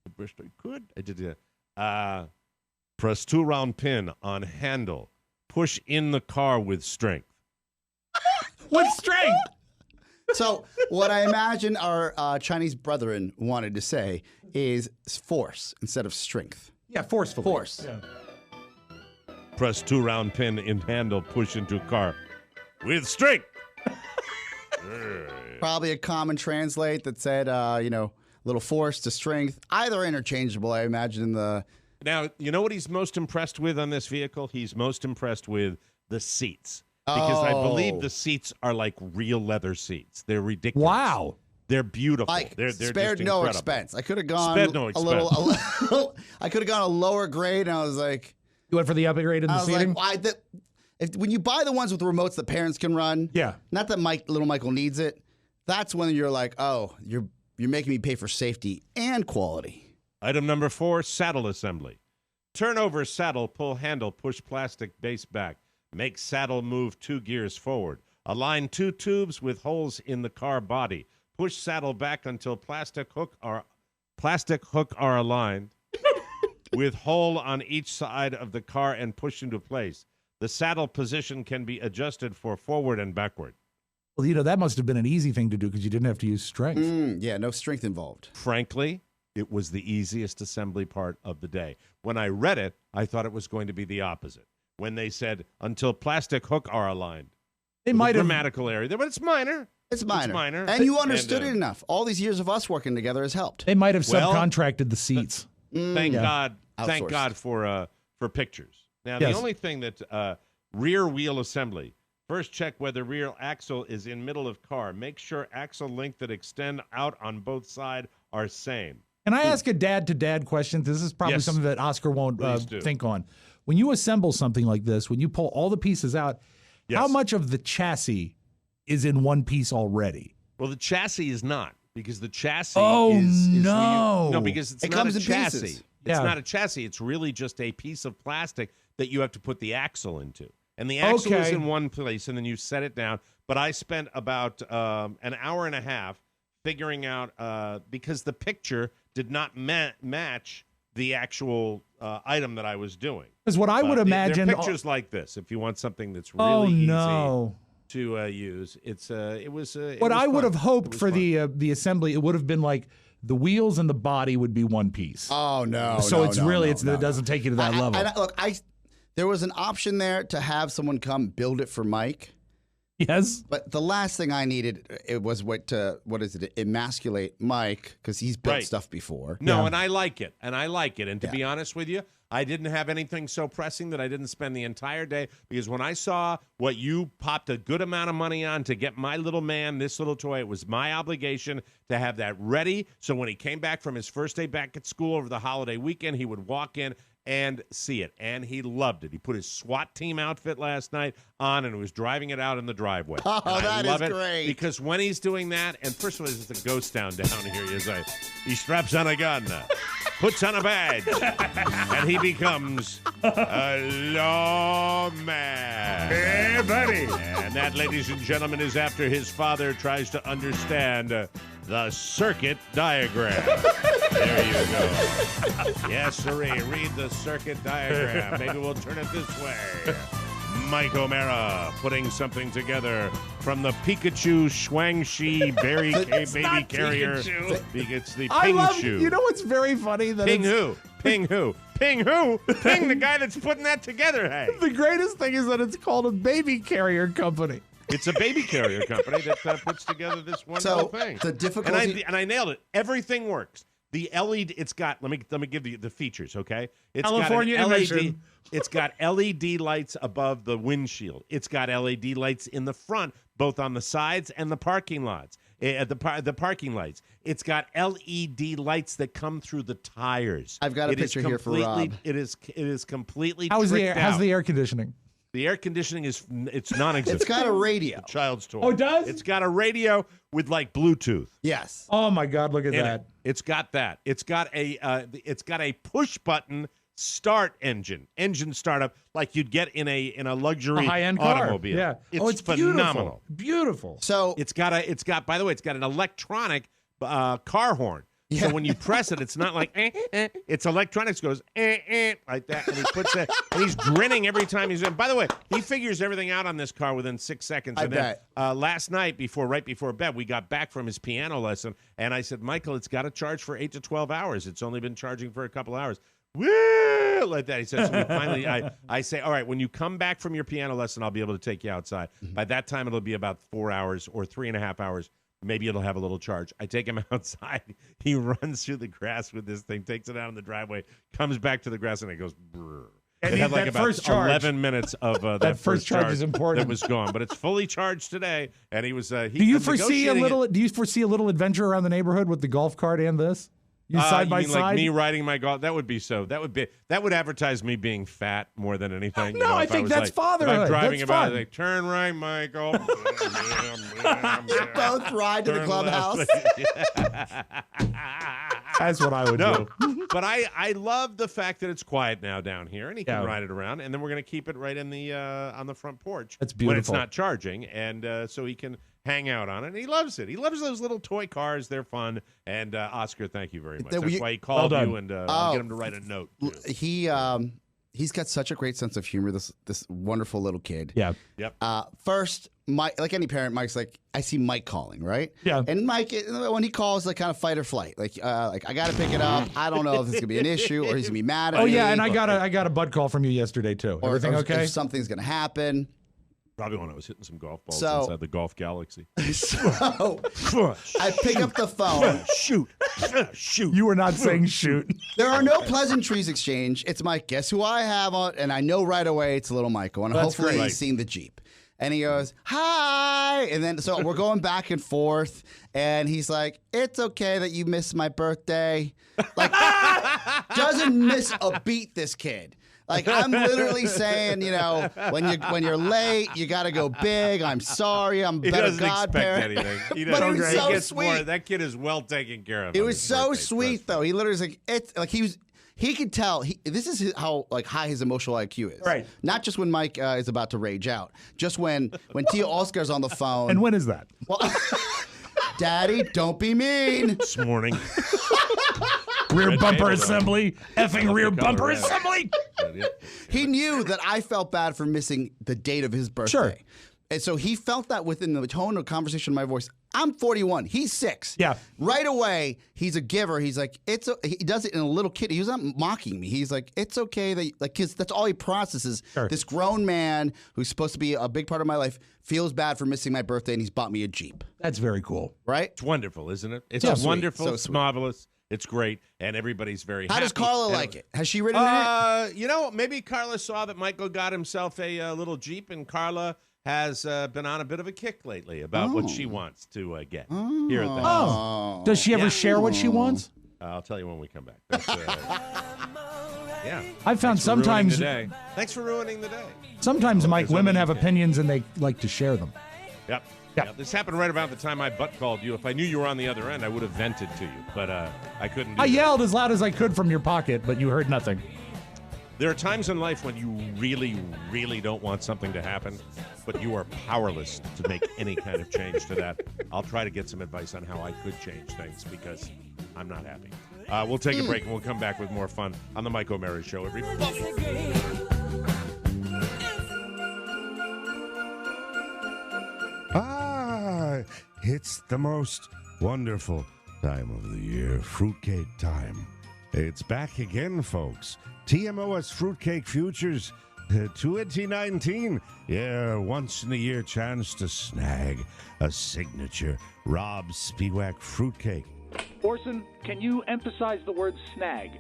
I wished I could. I did. Press 2 round pin on handle. Push in the car with strength. What strength? So what I imagine our Chinese brethren wanted to say is force instead of strength. Yeah, forcefully. Force. Yeah. Press 2 round pin in handle. Push into car with strength. Probably a common translate that said, little force to strength. Either interchangeable, I imagine. Now, you know what he's most impressed with on this vehicle? He's most impressed with the seats. Because I believe the seats are like real leather seats. They're ridiculous. Wow. They're beautiful. Like, they're spared just no incredible. expense. I could have gone Spared no a little. I could have gone a lower grade, and I was like, you went for the upgrade in the seating? When you buy the ones with remotes that parents can run, yeah. Not that little Michael needs it. That's when you're like, oh, you're making me pay for safety and quality. Item number 4, saddle assembly. Turn over saddle, pull handle, push plastic base back. Make saddle move 2 gears forward. Align 2 tubes with holes in the car body. Push saddle back until plastic hook are aligned with hole on each side of the car and push into place. The saddle position can be adjusted for forward and backward. Well, that must have been an easy thing to do because you didn't have to use strength. Yeah, no strength involved. Frankly, it was the easiest assembly part of the day. When I read it, I thought it was going to be the opposite. When they said, until plastic hook are aligned. They might have grammatical area there, but it's minor. It's minor. And you understood it enough. All these years of us working together has helped. They might have subcontracted the seats. Thank God. Outsourced. Thank God for pictures. Now, Yes. the only thing that rear wheel assembly. First, check whether rear axle is in middle of car. Make sure axle length that extend out on both sides are same. Can I ask a dad-to-dad question? This is probably Yes. something that Oscar won't Please do. think on. When you assemble something like this, when you pull all the pieces out, how much of the chassis is in one piece already? Well, the chassis is not, because the chassis Oh, is no. no, because it's It not comes a in chassis. pieces. It's Yeah. not a chassis. It's really just a piece of plastic that you have to put the axle into. And the axle is Okay. in one place, and then you set it down. But I spent about an hour and a half figuring out, because the picture did not match the actual item that I was doing. Because what I would There imagine... are pictures like this. If you want something that's really oh, easy no. to use, it was What I would fun. have hoped It was for fun. the assembly, it would have been like the wheels and the body would be one piece. Oh, no. So no, it's no, really, no, it doesn't take you to that level. Look, there was an option there to have someone come build it for Mike. Yes. But the last thing I needed emasculate Mike, because he's built Right. stuff before. No, Yeah. and I like it. And to be honest with you, I didn't have anything so pressing that I didn't spend the entire day, because when I saw what you popped a good amount of money on to get my little man this little toy, it was my obligation to have that ready. So when he came back from his first day back at school over the holiday weekend, he would walk in and see it. And he loved it. He put his SWAT team outfit last night on and was driving it out in the driveway. Oh, And I that love is it great. because when he's doing that, and first of all, there's a ghost town down here. He straps on a gun, puts on a badge, and he becomes a lawman. Hey, buddy. And that, ladies and gentlemen, is after his father tries to understand the circuit diagram. There you go. Yes, sirree. Read the circuit diagram. Maybe we'll turn it this way. Mike O'Mara putting something together from the Pikachu Shuangshi Berry Baby Carrier. It's the I Ping love, Shoe. you know what's very funny? That Ping it's- who? Ping who? Ping who? Ping the guy that's putting that together, hey. The greatest thing is that it's called a baby carrier company. It's a baby carrier company that puts together this wonderful thing. the difficulty- and I nailed it. Everything works. The LED, it's got. Let me give you the features, okay? It's California got an LED. emission. It's got LED lights above the windshield. It's got LED lights in the front, both on the sides and the parking lots. The parking lights. It's got LED lights that come through the tires. I've got a picture here for Rob. It is completely. How's tricked out. the air conditioning? The air conditioning it's non-existent. It's got a radio. Child's toy. Oh, it does? It's got a radio with like Bluetooth Yes. Oh my God! Look at in that. it. It's got that. It's got a push button start engine startup like you'd get in a luxury A high-end car. automobile. Yeah. It's Beautiful. phenomenal. Beautiful. So It's got by the way, it's got an electronic car horn. Yeah. So when you press it, it's not like it's electronics goes like that, and he puts it, and he's grinning every time he's in. By the way, he figures everything out on this car within 6 seconds. I And then, bet. last night, right before bed, we got back from his piano lesson, and I said, Michael, it's got to charge for 8 to 12 hours. It's only been charging for a couple hours. Woo! Like that. He said, so we finally, I say, all right, when you come back from your piano lesson, I'll be able to take you outside. By that time, it'll be about 4 hours or 3.5 hours. Maybe it'll have a little charge. I take him outside. He runs through the grass with this thing, takes it out in the driveway, comes back to the grass, and it goes brrr. And It had like that about first charge. 11 minutes of that first charge is important. That was gone, but it's fully charged today. And he was. Do you foresee a little adventure around the neighborhood with the golf cart and this? You side by mean side. like me riding my golf? That would advertise me being fat more than anything. No, I think that's If fatherhood. I'm driving That's about, fun. like, turn right, Michael. both ride to the Turn clubhouse. left. That's what I would do. But I love the fact that it's quiet now down here, and he can Yeah. ride it around, and then we're going to keep it right in the on the front porch. That's when it's beautiful. not charging, and so he can hang out on it. And he loves it. He loves those little toy cars. They're fun. And Oscar, thank you very much. That's why he called Well you, and I'll get him to write a note. He's got such a great sense of humor. This wonderful little kid. Yeah. Yep. First, Mike, like any parent, Mike's like, I see Mike calling, right? Yeah. And Mike, when he calls, like kind of fight or flight. Like I got to pick it up. I don't know if it's gonna be an issue or he's gonna be mad at me. Oh yeah, and I got a butt call from you yesterday too. or Everything okay? If something's gonna happen. Probably when I was hitting some golf balls So- inside the golf galaxy. So I pick up the phone. Shoot. Shoot. You were not saying shoot. There are no pleasantries exchanged. It's Mike. Guess who I have on? And I know right away it's little Michael. And That's hopefully great. he's seen the Jeep. And he goes, hi. And then so we're going back and forth. And he's like, it's okay that you missed my birthday. Like, doesn't miss a beat, this kid. Like, I'm literally saying, when you're late, you got to go big. I'm sorry. I'm a He better doesn't expect godparent. anything. He But doesn't. it was He so gets sweet. more. That kid is well taken care of. It on was his so birthday. sweet, though. He literally was like, it's like he could tell. This is how high his emotional IQ is. Right. Not just when Mike is about to rage out. Just when Tio Oscar's on the phone. And when is that? Well, Daddy, don't be mean. This morning. Rear Red bumper table, assembly. Effing rear color bumper red. assembly. He knew that I felt bad for missing the date of his birthday. Sure. And so he felt that within the tone of conversation in my voice. I'm 41. He's 6. Yeah. Right away, he's a giver. He's like, he does it in a little kid. He was not mocking me. He's like, it's okay that, like, because that's all he processes. Sure. This grown man who's supposed to be a big part of my life feels bad for missing my birthday, and he's bought me a Jeep. That's very cool. Right? It's wonderful, isn't it? It's So sweet. wonderful. So it's sweet. marvelous. It's great, and everybody's very How happy. does Carla And- like it? Has she ridden in it? Maybe Carla saw that Michael got himself a little Jeep, and Carla has been on a bit of a kick lately about what she wants to get here at the house. Oh. Does she ever share what she wants? I'll tell you when we come back. That's, yeah. I've found Thanks for ruining sometimes the day. Thanks for ruining the day. sometimes, Mike, there's women only have you can. opinions and they like to share them. Yep. Yeah. Yep. This happened right about the time I butt called you. If I knew you were on the other end, I would have vented to you, but I couldn't do I that. yelled as loud as I could from your pocket, but you heard nothing. There are times in life when you really, really don't want something to happen, but you are powerless to make any kind of change to that. I'll try to get some advice on how I could change things because I'm not happy. We'll take a break and we'll come back with more fun on the Mike O'Mara Show. It's the most wonderful time of the year, fruitcake time. It's back again, folks. TMOS Fruitcake Futures 2019. Yeah, once in a year chance to snag a signature Rob Spiewak fruitcake. Orson, can you emphasize the word snag?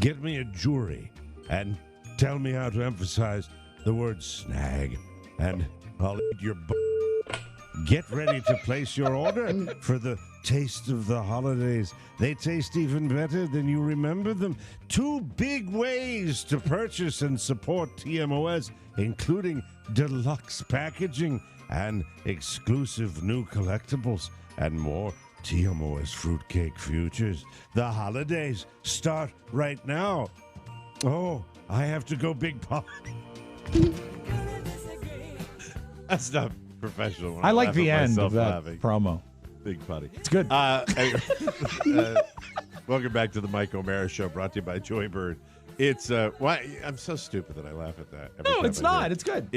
Get me a jury and tell me how to emphasize the word snag, and I'll eat your Get ready to place your order for the taste of the holidays. They taste even better than you remember them. 2 big ways to purchase and support TMOS, including deluxe packaging and exclusive new collectibles and more. TMOS Fruitcake Futures. The holidays start right now. Oh, I have to go big pop. That's not professional. When I like laugh the at end myself of that laughing. promo. Big putty. It's good. Welcome back to the Mike O'Mara Show, brought to you by Joybird. It's why I'm so stupid that I laugh at that. every No, time it's I hear not. it. It's good.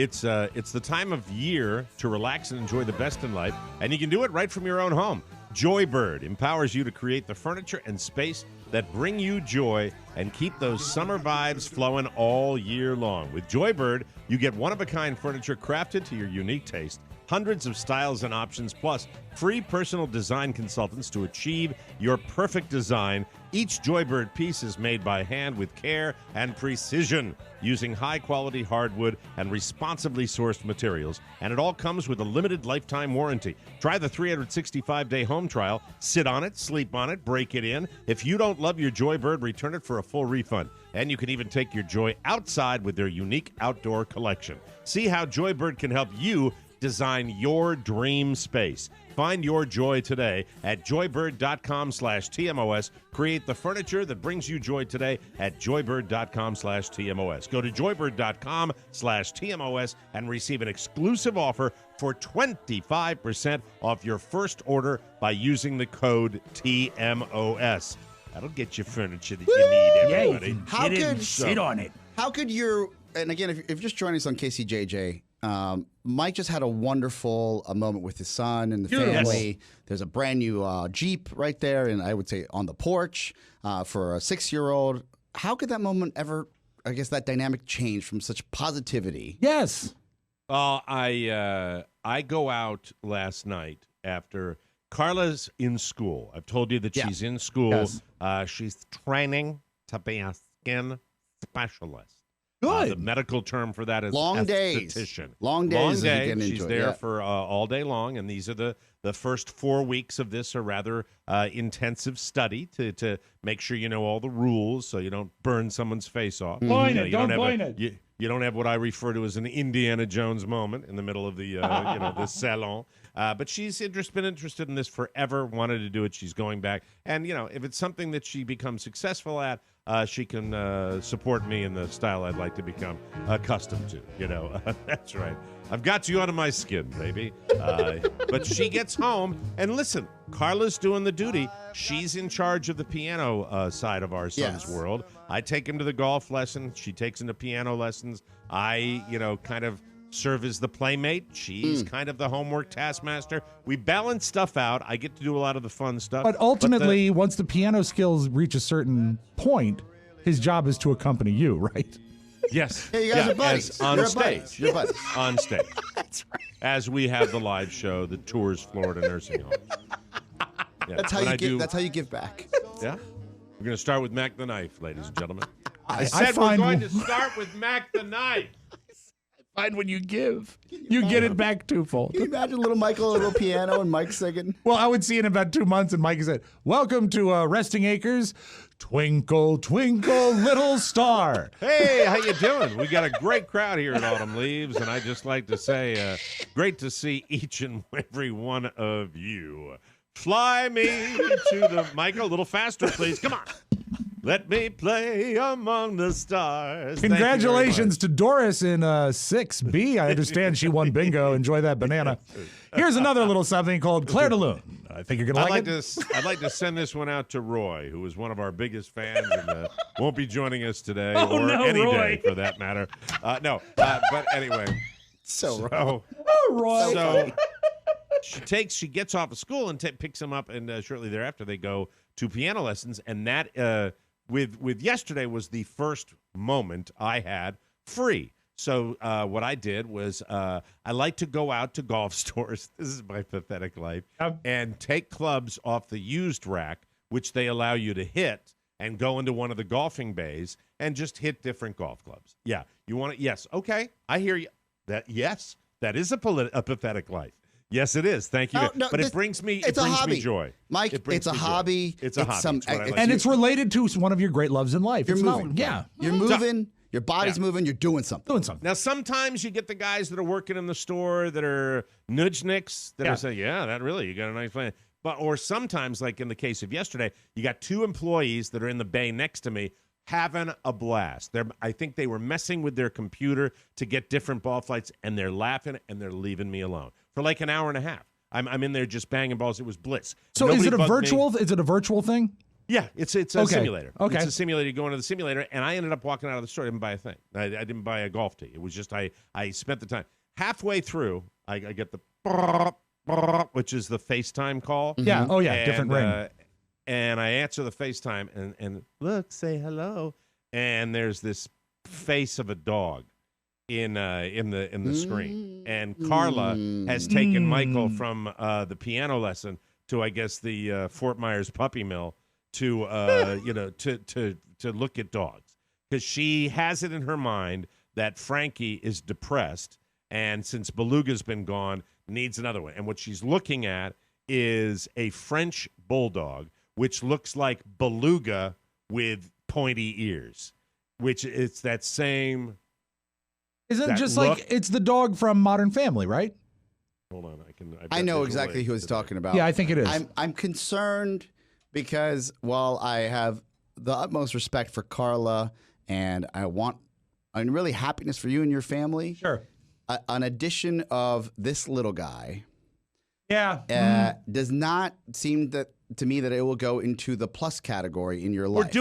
It's the time of year to relax and enjoy the best in life, and you can do it right from your own home. Joybird empowers you to create the furniture and space that bring you joy and keep those summer vibes flowing all year long. With Joybird, you get one-of-a-kind furniture crafted to your unique taste, hundreds of styles and options, plus free personal design consultants to achieve your perfect design. Each Joybird piece is made by hand with care and precision, using high-quality hardwood and responsibly sourced materials, and it all comes with a limited lifetime warranty. Try the 365-day home trial. Sit on it, sleep on it, break it in. If you don't love your Joybird, return it for a full refund. And you can even take your joy outside with their unique outdoor collection. See how Joybird can help you Design your dream space. Find your joy today at joybird.com/TMOS. Create the furniture that brings you joy today at joybird.com/TMOS. Go to joybird.com/TMOS and receive an exclusive offer for 25% off your first order by using the code TMOS. That'll get you furniture that you need, everybody. How could your, and again, if you're just joining us on KCJJ, Mike just had a wonderful moment with his son and the family. There's a brand new Jeep right there, and I would say on the porch for a 6-year-old. How could that moment ever, I guess, that dynamic change from such positivity? Yes. I go out last night after Carla's in school. I've told you that she's in school. Yes. She's training to be a skin specialist. Good. The medical term for that is Long days. esthetician. Long days. Long as you day. get into She's it, there for all day long, and these are the first 4 weeks of this are rather intensive study to make sure you know all the rules so you don't burn someone's face off. Point it, You don't don't have point it. You don't have what I refer to as an Indiana Jones moment in the middle of the the salon. But she's been interested in this forever, wanted to do it. She's going back. And, if it's something that she becomes successful at, she can support me in the style I'd like to become accustomed to. That's right. I've got you under my skin, baby. But she gets home, and listen, Carla's doing the duty. She's in charge of the piano side of our son's world. I take him to the golf lesson. She takes him to piano lessons. I, kind of serve as the playmate. She's kind of the homework taskmaster. We balance stuff out. I get to do a lot of the fun stuff. But ultimately, once the piano skills reach a certain point, his job is to accompany you, right? Yes. Hey, you guys are buddies. On You're stage. buddies. You're buddies. On stage. That's right. As we have the live show that tours Florida nursing homes. Yeah. That's how you give back. Yeah. We're going to start with Mac the Knife, ladies and gentlemen. I I said find- we're going to start with Mac the Knife. Find when you give, you get it back twofold. Can you imagine little Michael, a little piano, and Mike singing? Well, I would see in about 2 months, and Mike said, "Welcome to Resting Acres, Twinkle, Twinkle, Little Star." Hey, how you doing? We got a great crowd here at Autumn Leaves, and I just like to say, great to see each and every one of you. Fly me to the Michael, a little faster, please. Come on. Let me play among the stars. Thank you very Congratulations to Doris in 6B. I understand she won bingo. Enjoy that banana. Here's another little something called Claire de Lune. I think you're going to like it. I'd like to send this one out to Roy, who is one of our biggest fans and won't be joining us today any Roy. day for that matter. But anyway. So Roy. So she gets off of school and picks him up, and shortly thereafter they go to piano lessons, and that with yesterday was the first moment I had free. So what I did was I like to go out to golf stores. This is my pathetic life. And take clubs off the used rack, which they allow you to hit, and go into one of the golfing bays and just hit different golf clubs. Yeah. You want to? Yes. Okay. I hear you. That is a pathetic life. Yes, it is. Thank you. But it brings me joy. Mike, it's a hobby. It's a hobby. And it's related to one of your great loves in life. You're It's moving. You're moving. Your body's moving. You're doing something. Now, sometimes you get the guys that are working in the store that are nudgnicks that are saying, yeah, that really, you got a nice plan. Or sometimes, like in the case of yesterday, you got 2 employees that are in the bay next to me having a blast. I think they were messing with their computer to get different ball flights, and they're laughing, and they're leaving me alone for like an hour and a half. I'm in there just banging balls. It was bliss. So Nobody is it a bugged me. virtual? Is it a virtual thing? Yeah, it's a simulator. Okay. It's a simulator. You go into the simulator, and I ended up walking out of the store. I didn't buy a thing. I didn't buy a golf tee. It was just I spent the time. Halfway through, I get the which is the FaceTime call. Yeah. Oh, yeah. Different ring. And I answer the FaceTime, and look, say hello. And there's this face of a dog in the screen. And Carla has taken Michael from the piano lesson to, I guess, the Fort Myers puppy mill to look at dogs, because she has it in her mind that Frankie is depressed, and since Beluga's been gone, needs another one. And what she's looking at is a French bulldog, which looks like Beluga with pointy ears, which it's that same. Isn't it just look. like it's the dog from Modern Family, right? Hold on, I know exactly who he's talking about. Yeah, I think it is. I'm concerned because while I have the utmost respect for Carla and I'm really happiness for you and your family. Sure. An addition of this little guy. Yeah. Does not seem to me that it will go into the plus category in your life.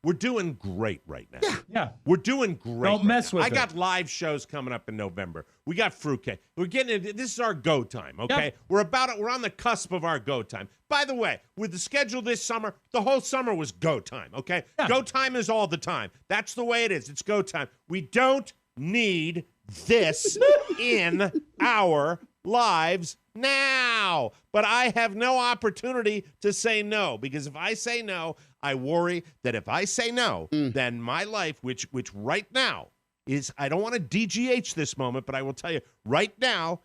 We're doing great right now. Yeah. We're doing great. Don't mess with I it. got live shows coming up in November. We got fruitcake. We're getting into, this is our go time, okay? Yep. We're on the cusp of our go time. By the way, with the schedule this summer, the whole summer was go time, okay? Yeah. Go time is all the time. That's the way it is. It's go time. We don't need this in our lives now. But I have no opportunity to say no, because if I say no, I worry that if I say no, then my life, which right now is, I don't want to DGH this moment, but I will tell you right now,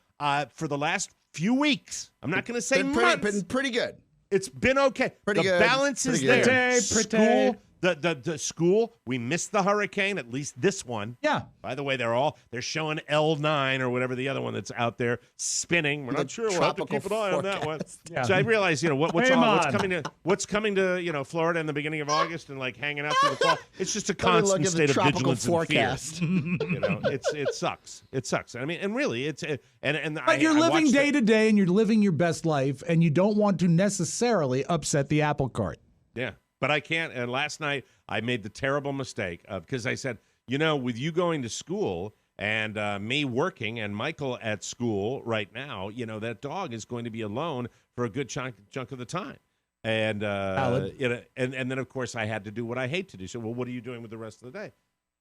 for the last few weeks, I'm not going to say months. Been pretty good. It's been okay. Pretty the good. balance is Pretty there. good. School, the school, we missed the hurricane, at least this one. Yeah. By the way, they're showing L9 or whatever the other one that's out there spinning. We're not sure. We'll have to keep an eye on that one. Yeah. So I realize, what's coming to Florida in the beginning of August and like hanging out through the fall. It's just a constant state of vigilance forecast. and fear. It sucks. It sucks. I mean, and really, But you're living day to day, and you're living your best life, and you don't want to necessarily upset the apple cart. Yeah. But I can't. And last night I made the terrible mistake because I said, with you going to school and me working and Michael at school right now, that dog is going to be alone for a good chunk of the time. And and then, of course, I had to do what I hate to do. So, well, what are you doing with the rest of the day?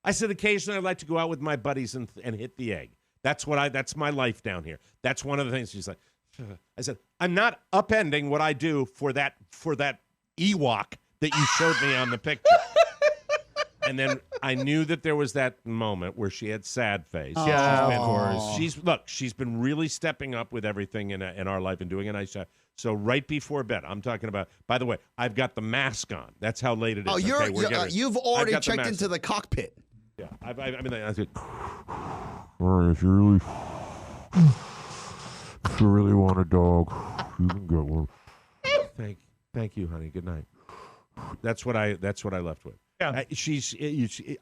I said, occasionally I'd like to go out with my buddies and hit the egg. That's my life down here. That's one of the things. She's like, I said, I'm not upending what I do for that Ewok that you showed me on the picture. And then I knew that there was that moment where she had sad face. Yeah, of course. She's been really stepping up with everything in our life and doing a nice job. So right before bed, I'm talking about, by the way, I've got the mask on. That's how late it is. You've already checked into the cockpit. Yeah. I said, If you really want a dog, you can get one. Thank you, honey. Good night. That's what I left with. Yeah.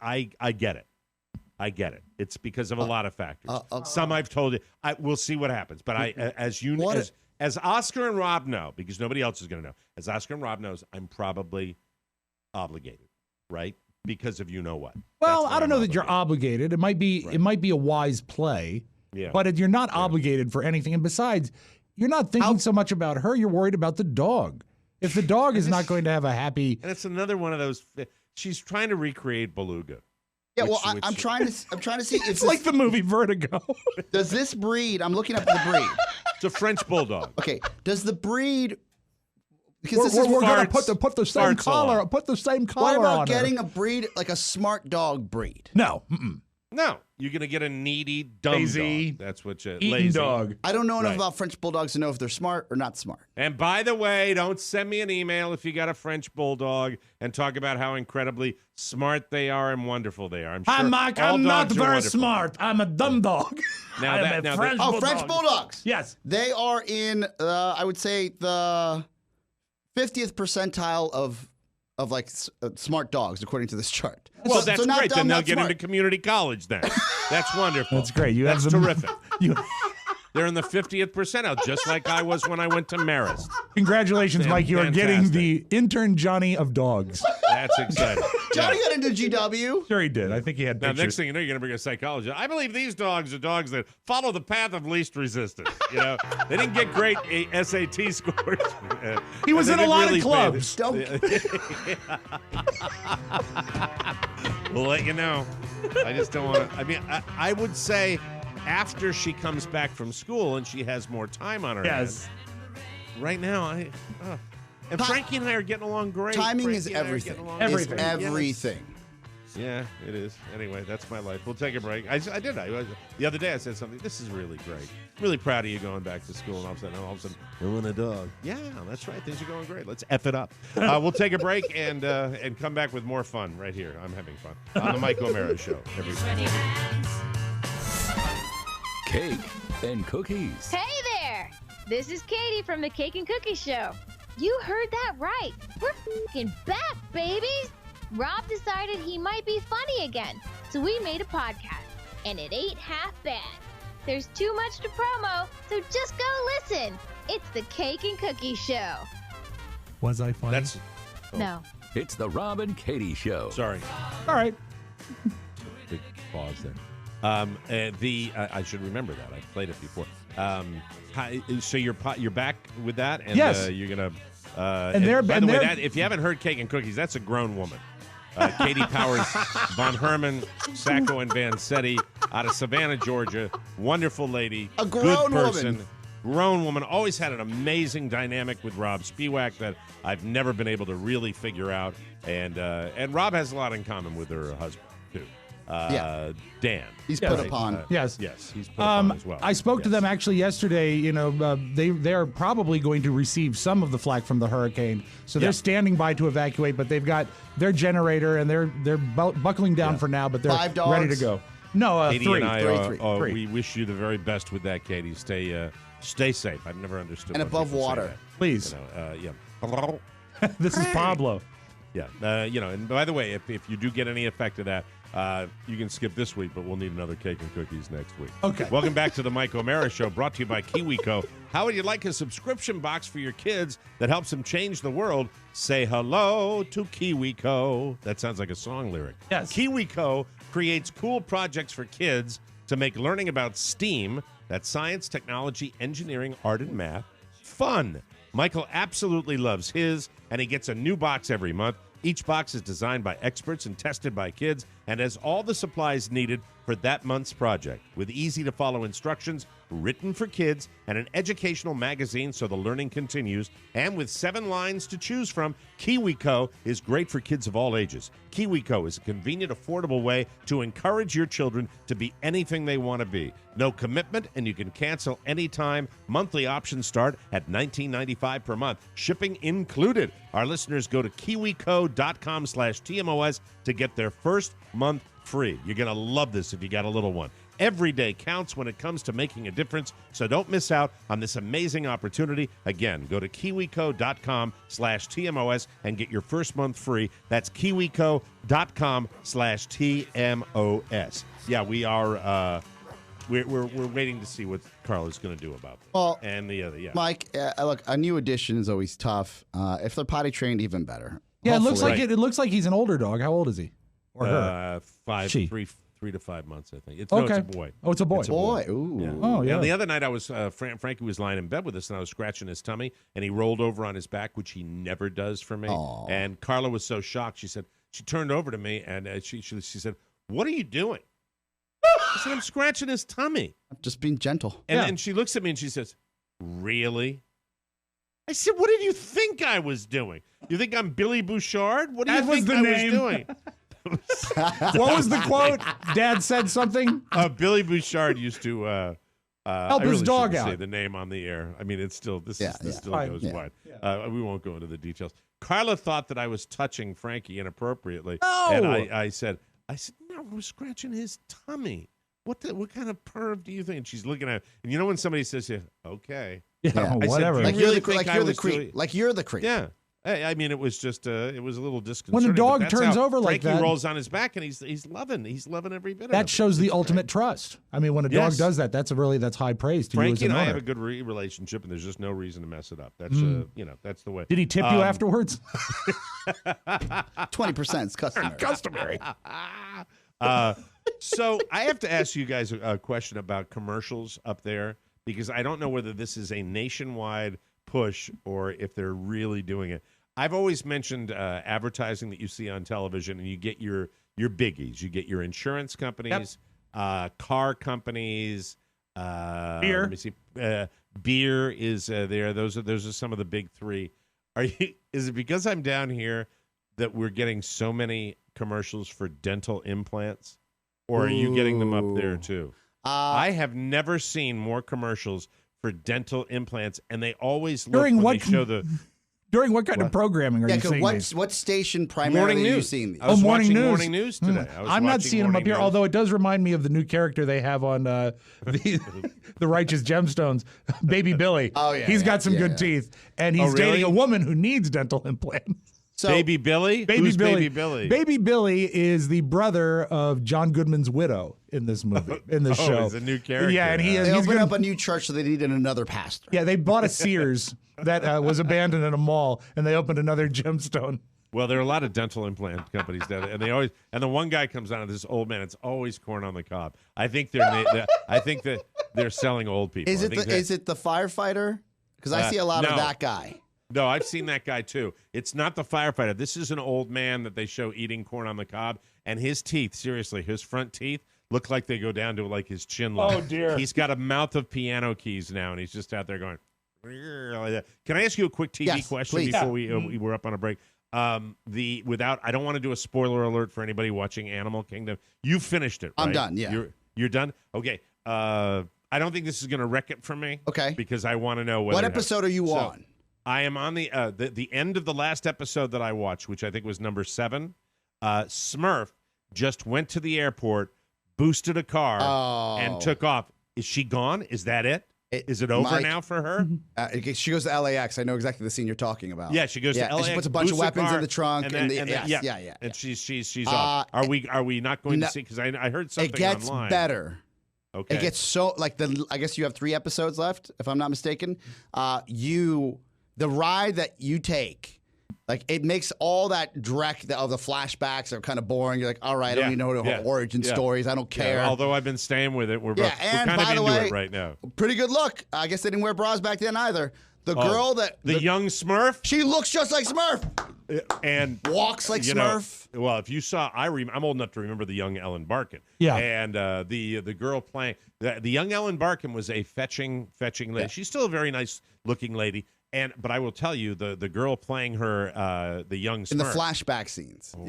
I get it. I get it. It's because of a lot of factors. Some I've told you. We'll see what happens. But as Oscar and Rob know, because nobody else is going to know, as Oscar and Rob knows, I'm probably obligated, right? Because of what. Well, I don't know that you're obligated. It might be a wise play. Yeah. But you're not obligated for anything. And besides, you're not thinking so much about her. You're worried about the dog. If the dog is not going to have a happy... And it's another one of those... She's trying to recreate Beluga. Yeah, I'm trying to see... It's like the movie Vertigo. Does this breed... I'm looking up the breed. It's a French Bulldog. Okay. Does the breed... Because we're going to put the same collar on. Put the same collar on. What about getting a breed, like a smart dog breed? No. No. You're going to get a needy, dumb lazy dog. That's what you... Lazy dog. I don't know enough about French Bulldogs to know if they're smart or not smart. And by the way, don't send me an email if you got a French Bulldog and talk about how incredibly smart they are and wonderful they are. I'm sure I'm not very smart. I'm a dumb dog. French Bulldogs. Yes. They are in, I would say, the 50th percentile of like smart dogs, according to this chart. Well, that's great. Then they'll get smart. into community college then. That's wonderful. That's great. That's terrific. They're in the 50th percentile, just like I was when I went to Marist. Congratulations, Mike. You are getting the intern Johnny of dogs. That's exciting. Johnny got into GW. Sure he did. I think he had pictures. Now, next thing you know, you're going to bring a psychologist. I believe these dogs are dogs that follow the path of least resistance. They didn't get great SAT scores. He was in a lot of clubs. We'll let you know. I just don't want to. I mean, I would say after she comes back from school and she has more time on her hands. Right now, and Frankie and I are getting along great. Timing is everything. Everything. Yeah, it is. Anyway, that's my life. We'll take a break. I did. The other day I said something. This is really great. Really proud of you going back to school. And all of a sudden, I want a dog. Yeah, that's right. Things are going great. Let's F it up. We'll take a break and come back with more fun right here. I'm having fun on the Mike O'Mara Show. Every Sunday. Cake and cookies. Hey there! This is Katie from the Cake and Cookie Show. You heard that right. We're f***ing back, babies. Rob decided he might be funny again, so we made a podcast, and it ain't half bad. There's too much to promo, so just go listen. It's the Cake and Cookie Show. Was I funny? No. It's the Rob and Katie Show. Sorry. All right. Big pause there. I should remember that. I've played it before. So you're back with that, and yes. You're gonna. And by the way, if you haven't heard Cake and Cookies, that's a grown woman. Katie Powers, Von Herman, Sacco, and Vanzetti out of Savannah, Georgia. Wonderful lady, a grown good person, woman. Grown woman. Always had an amazing dynamic with Rob Spiewak that I've never been able to really figure out. And Rob has a lot in common with her husband too. Dan. He's put upon. Yes. Yes, he's put upon as well. I spoke to them actually yesterday. You know, they're probably going to receive some of the flack from the hurricane, so they're standing by to evacuate. But they've got their generator and they're buckling down for now, but they're ready to go. No, Katie three. and I Three. we wish you the very best with that, Katie. Stay safe. I've never understood. And above water, please. Yeah. This is Pablo. Yeah. And by the way, if you do get any effect of that, you can skip this week, but we'll need another Cake and Cookies next week. Okay. Welcome back to the Mike O'Mara Show, brought to you by KiwiCo. How would you like a subscription box for your kids that helps them change the world? Say hello to KiwiCo. That sounds like a song lyric. Yes. KiwiCo creates cool projects for kids to make learning about STEAM, that's science, technology, engineering, art, and math, fun. Michael absolutely loves his, and he gets a new box every month. Each box is designed by experts and tested by kids and has all the supplies needed for that month's project, with easy-to-follow instructions written for kids and an educational magazine so the learning continues. And with 7 lines to choose from, KiwiCo is great for kids of all ages. KiwiCo is a convenient, affordable way to encourage your children to be anything they want to be. No commitment, and you can cancel anytime. Monthly options start at $19.95 per month, shipping included. Our listeners go to kiwico.com/TMOS to get their first month free. You're going to love this if you got a little one. Every day counts when it comes to making a difference, so don't miss out on this amazing opportunity. Again, go to kiwico.com/TMOS and get your first month free. That's kiwico.com/TMOS. Yeah, we are we're waiting to see what Carla's going to do about this. Well, and the other, Mike, look, a new addition is always tough. If they're potty trained, even better. Yeah, Hopefully. it looks like he's an older dog. How old is he? Or her? 3 to 5 months, I think. It's a boy. Oh, it's a boy. Ooh. Yeah. Oh, yeah. And the other night, I was Frankie was lying in bed with us, and I was scratching his tummy, and he rolled over on his back, which he never does for me. Aww. And Carla was so shocked. She turned over to me, and she said, "What are you doing?" I said, "I'm scratching his tummy." I'm just being gentle. And then she looks at me and she says, "Really?" I said, "What did you think I was doing? You think I'm Billy Bouchard? What do you think I was doing?" What was the quote? Dad said something. Billy Bouchard used to help his dog out. Say the name on the air. I mean, it's still this still Fine. goes wide. We won't go into the details. Carla thought that I was touching Frankie inappropriately, and I said, "No, we're scratching his tummy. What kind of perv do you think?" And she's looking at, and you know when somebody says, "Okay, whatever," said, you're the creep. Like you're the creep. Yeah. I mean, it was just it was a little disconcerting. When a dog but that's turns how over like Frankie that, rolls on his back, and he's loving every bit of it. that shows the ultimate trust. I mean, when a dog does that, that's high praise to you as Frankie an and I owner. have a good relationship, and there's just no reason to mess it up. That's that's the way. Did he tip you afterwards? 20% is customary. Customary. So I have to ask you guys a question about commercials up there, because I don't know whether this is a nationwide push or if they're really doing it. I've always mentioned advertising that you see on television, and you get your biggies. You get your insurance companies, car companies, beer. Let me see. Beer is there. Those are some of the big three. Is it because I'm down here that we're getting so many commercials for dental implants, or are you getting them up there too? I have never seen more commercials for dental implants, and they always look when they show the During what kind of programming are you seeing these? What station primarily are you seeing these? I was morning watching news. Morning News today. I'm not seeing them up here, although it does remind me of the new character they have on the Righteous Gemstones, Baby Billy. Oh, yeah. He's got some good teeth, and he's dating a woman who needs dental implants. So, Baby Billy? Who's Baby Billy? Baby Billy is the brother of John Goodman's widow in this movie, in this show. He's a new character. Yeah, and they opened up a new church, so they needed another pastor. Yeah, they bought a Sears that was abandoned in a mall, and they opened another gemstone. Well, there are a lot of dental implant companies that, and the one guy comes out of this old man. It's always corn on the cob. I think that they're selling old people. Is it the firefighter? Because I see a lot of that guy. No, I've seen that guy too. It's not the firefighter. This is an old man that they show eating corn on the cob, and his teeth, seriously, his front teeth look like they go down to like his chin line. Oh dear. He's got a mouth of piano keys now, and he's just out there going. Can I ask you a quick TV question before we're up on a break? I don't want to do a spoiler alert for anybody watching Animal Kingdom. You finished it, right? I'm done. Yeah, you're done. Okay. I don't think this is going to wreck it for me. Okay. Because I want to know what episode are you on? I am on the end of the last episode that I watched, which I think was number 7. Smurf just went to the airport, boosted a car, and took off. Is she gone? Is that it? Is it over now for her? She goes to LAX. I know exactly the scene you're talking about. Yeah, she goes to LAX. And she puts a bunch of weapons in the trunk. Yeah. And she's off. Are we not going to see? Because I heard something online. It gets better. Okay. It gets so I guess you have 3 episodes left, if I'm not mistaken. The ride that you take, like it makes all that direct of the flashbacks are kind of boring. You're like, all right, I don't even know the origin stories. I don't care. Although I've been staying with it, we're kind of into it right now. Pretty good look. I guess they didn't wear bras back then either. The girl the young Smurf, she looks just like Smurf and walks like Smurf. Well, if you saw, I'm old enough to remember the young Ellen Barkin. Yeah, and the girl playing the young Ellen Barkin was a fetching lady. Yeah. She's still a very nice looking lady. But I will tell you, the girl playing her, the young Smurf. In the flashback scenes. Hello.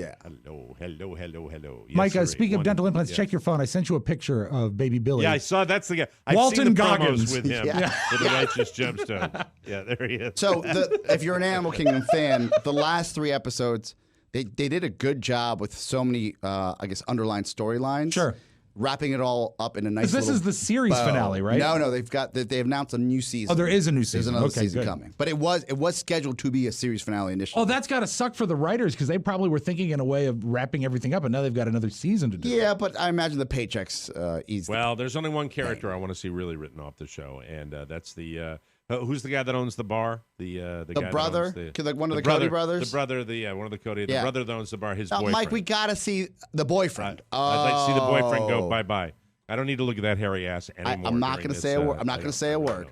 Yes, Mike, speaking of dental implants, check your phone. I sent you a picture of Baby Billy. Yeah, I saw. That's the guy. Walton I've seen the Goggins. promos with him for the Righteous Gemstone. Yeah, there he is. So if you're an Animal Kingdom fan, the last 3 episodes, they did a good job with so many, I guess, underlying storylines. Sure. Wrapping it all up in a nice little This is the series finale, right? No, they announced a new season. Oh, there is a new season. There's another season coming. But it was scheduled to be a series finale initially. Oh, that's got to suck for the writers because they probably were thinking in a way of wrapping everything up, and now they've got another season to do. Yeah, but I imagine the paychecks easy. Well, there's only one character I want to see really written off the show, and that's the who's the guy that owns the bar? The guy brother, that owns like one of the Cody brothers. The brother, one of the Cody. The brother that owns the bar. His boyfriend. Mike, we got to see the boyfriend. I'd like to see the boyfriend go bye. I don't need to look at that hairy ass anymore. I'm not going to say a word. I'm not going to say a word.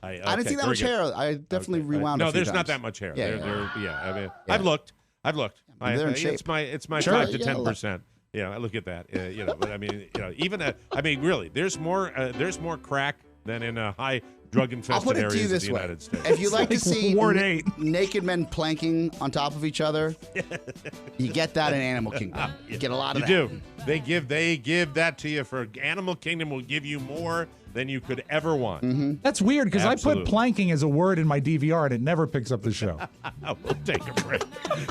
I didn't see that much hair. I definitely rewound. No, a few there's times. not that much hair. I mean, Yeah. I've looked. They're in shape. It's my Sure, 5 to 10%. Yeah, I look at that. But I mean, really, there's more crack than in high drug infested areas of the United States. If you like to see Ward 8. naked men planking on top of each other, you get that in Animal Kingdom. You get a lot of that. You do. They give that to you. For Animal Kingdom will give you more than you could ever want. Mm-hmm. That's weird because I put planking as a word in my DVR and it never picks up the show. We'll take a break.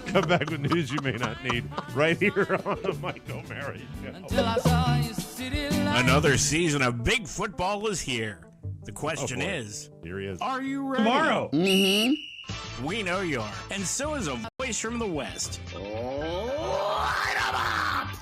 Come back with news you may not need right here on the Mike O'Mara Show. Another season of big football is here. The question is, here he is. Are you ready? Tomorrow. Mm-hmm. We know you are. And so is a voice from the West.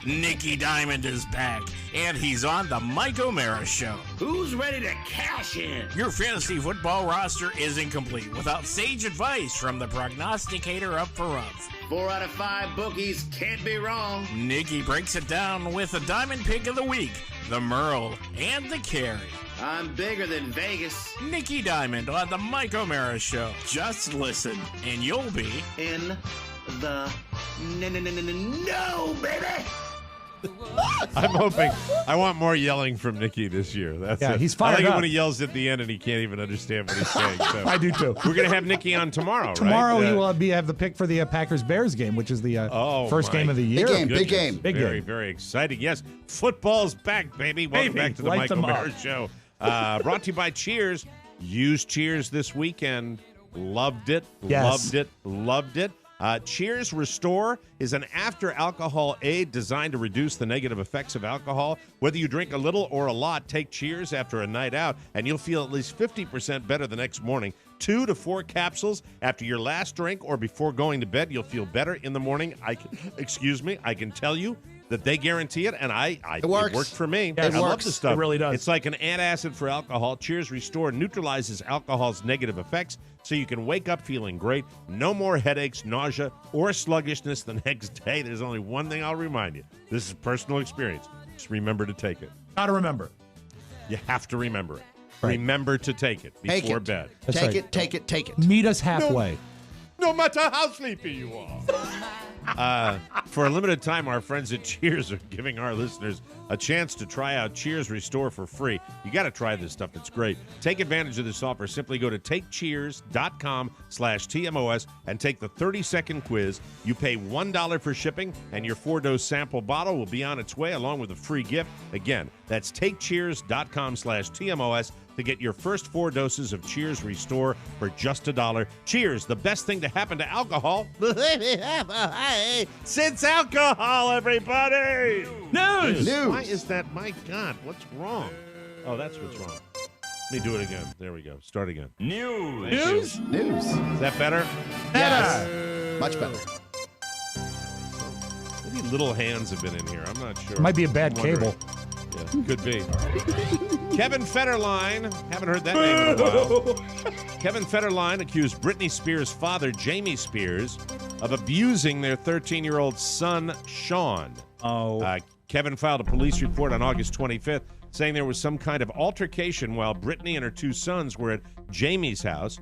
Nicky Diamond is back, and he's on the Mike O'Mara Show. Who's ready to cash in? Your fantasy football roster is incomplete without sage advice from the prognosticator up for ups. 4 out of 5 bookies can't be wrong. Nicky breaks it down with the Diamond Pick of the Week, the Merle, and the Carry. I'm bigger than Vegas. Nicky Diamond on the Mike O'Mara Show. Just listen, and you'll be in the no, baby. I'm hoping. I want more yelling from Nicky this year. That's it. He's fired I like up. it when he yells at the end and he can't even understand what he's saying. So. I do too. We're gonna have Nicky on tomorrow. Tomorrow right? he will have the pick for the Packers-Bears game, which is the first game of the year. Big game. Very, very exciting. Yes, football's back, baby. Welcome back to the Mike O'Mara Show. Brought to you by Cheers. Use Cheers this weekend. Loved it. Yes. Loved it. Loved it. Cheers Restore is an after-alcohol aid designed to reduce the negative effects of alcohol. Whether you drink a little or a lot, take Cheers after a night out, and you'll feel at least 50% better the next morning. 2 to 4 capsules after your last drink or before going to bed. You'll feel better in the morning. I can tell you that they guarantee it, and it worked for me. Yes. I love the stuff. It really does. It's like an antacid for alcohol. Cheers Restore neutralizes alcohol's negative effects so you can wake up feeling great. No more headaches, nausea, or sluggishness the next day. There's only one thing I'll remind you. This is personal experience. Just remember to take it. Gotta remember. You have to remember it. Right. Remember to take it before bed. Take it, take it, take it. Meet us halfway. No matter how sleepy you are. For a limited time, our friends at Cheers are giving our listeners a chance to try out Cheers Restore for free. You got to try this stuff. It's great. Take advantage of this offer. Simply go to takecheers.com/TMOS and take the 30-second quiz. You pay $1 for shipping, and your 4-dose sample bottle will be on its way along with a free gift. Again, that's takecheers.com/TMOS to get your first 4 doses of Cheers Restore for just $1. Cheers, the best thing to happen to alcohol since alcohol, everybody. News. Why is that? My God, what's wrong? Oh, that's what's wrong. Let me do it again. There we go. Start again. News. Is that better? Yes. Much better. Maybe little hands have been in here. I'm not sure. Might be a bad I'm wondering. cable. Yeah, could be. Kevin Federline, haven't heard that name in a while. Kevin Federline accused Britney Spears' father, Jamie Spears, of abusing their 13-year-old son, Sean. Kevin filed a police report on August 25th saying there was some kind of altercation while Britney and her 2 sons were at Jamie's house.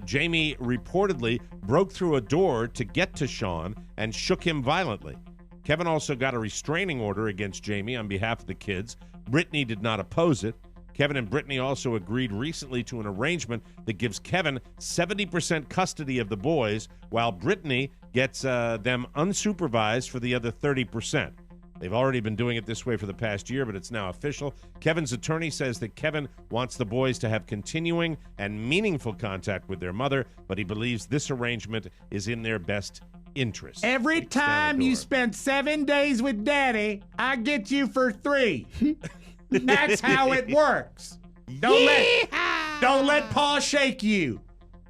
Jamie reportedly broke through a door to get to Sean and shook him violently. Kevin also got a restraining order against Jamie on behalf of the kids. Britney did not oppose it. Kevin and Britney also agreed recently to an arrangement that gives Kevin 70% custody of the boys, while Britney gets them unsupervised for the other 30%. They've already been doing it this way for the past year, but it's now official. Kevin's attorney says that Kevin wants the boys to have continuing and meaningful contact with their mother, but he believes this arrangement is in their best interest. Every time you spend 7 days with Daddy, I get you for 3. That's how it works. Don't let Paul shake you.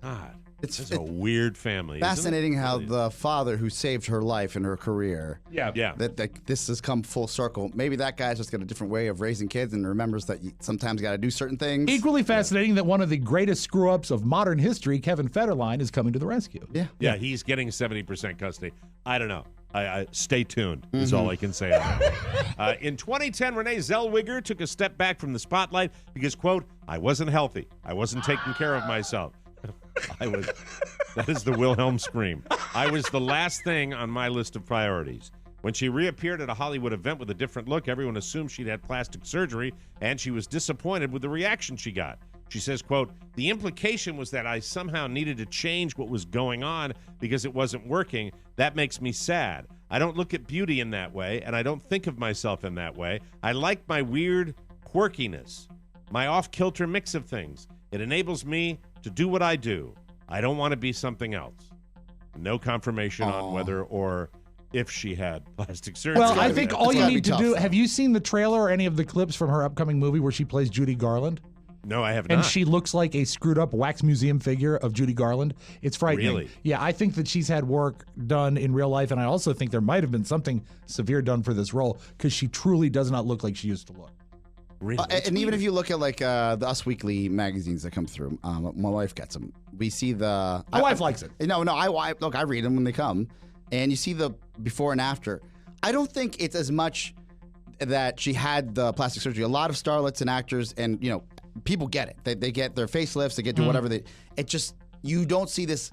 God, it's a weird family. Fascinating how the father who saved her life and her career. Yeah. That this has come full circle. Maybe that guy's just got a different way of raising kids and remembers that you sometimes got to do certain things. Equally fascinating that one of the greatest screw-ups of modern history, Kevin Federline, is coming to the rescue. Yeah, he's getting 70% custody. I don't know. I stay tuned is all I can say on that. In 2010, Renee Zellweger took a step back from the spotlight because, quote, I wasn't healthy. I wasn't taking care of myself. That is the Wilhelm scream. I was the last thing on my list of priorities. When she reappeared at a Hollywood event with a different look, everyone assumed she'd had plastic surgery, and she was disappointed with the reaction she got. She says, quote, the implication was that I somehow needed to change what was going on because it wasn't working. That makes me sad. I don't look at beauty in that way, and I don't think of myself in that way. I like my weird quirkiness, my off-kilter mix of things. It enables me to do what I do. I don't want to be something else. No confirmation on whether or if she had plastic surgery. Well, I think all you need to do, have you seen the trailer or any of the clips from her upcoming movie where she plays Judy Garland? No, I have not. And she looks like a screwed up wax museum figure of Judy Garland. It's frightening. Really? Yeah, I think that she's had work done in real life, and I also think there might have been something severe done for this role because she truly does not look like she used to look. Really? And even if you look at like the Us Weekly magazines that come through, my wife gets them. We see the. My wife likes it. No, I read them when they come, and you see the before and after. I don't think it's as much that she had the plastic surgery. A lot of starlets and actors, and people get it. They get their facelifts. They get to whatever they. It just you don't see this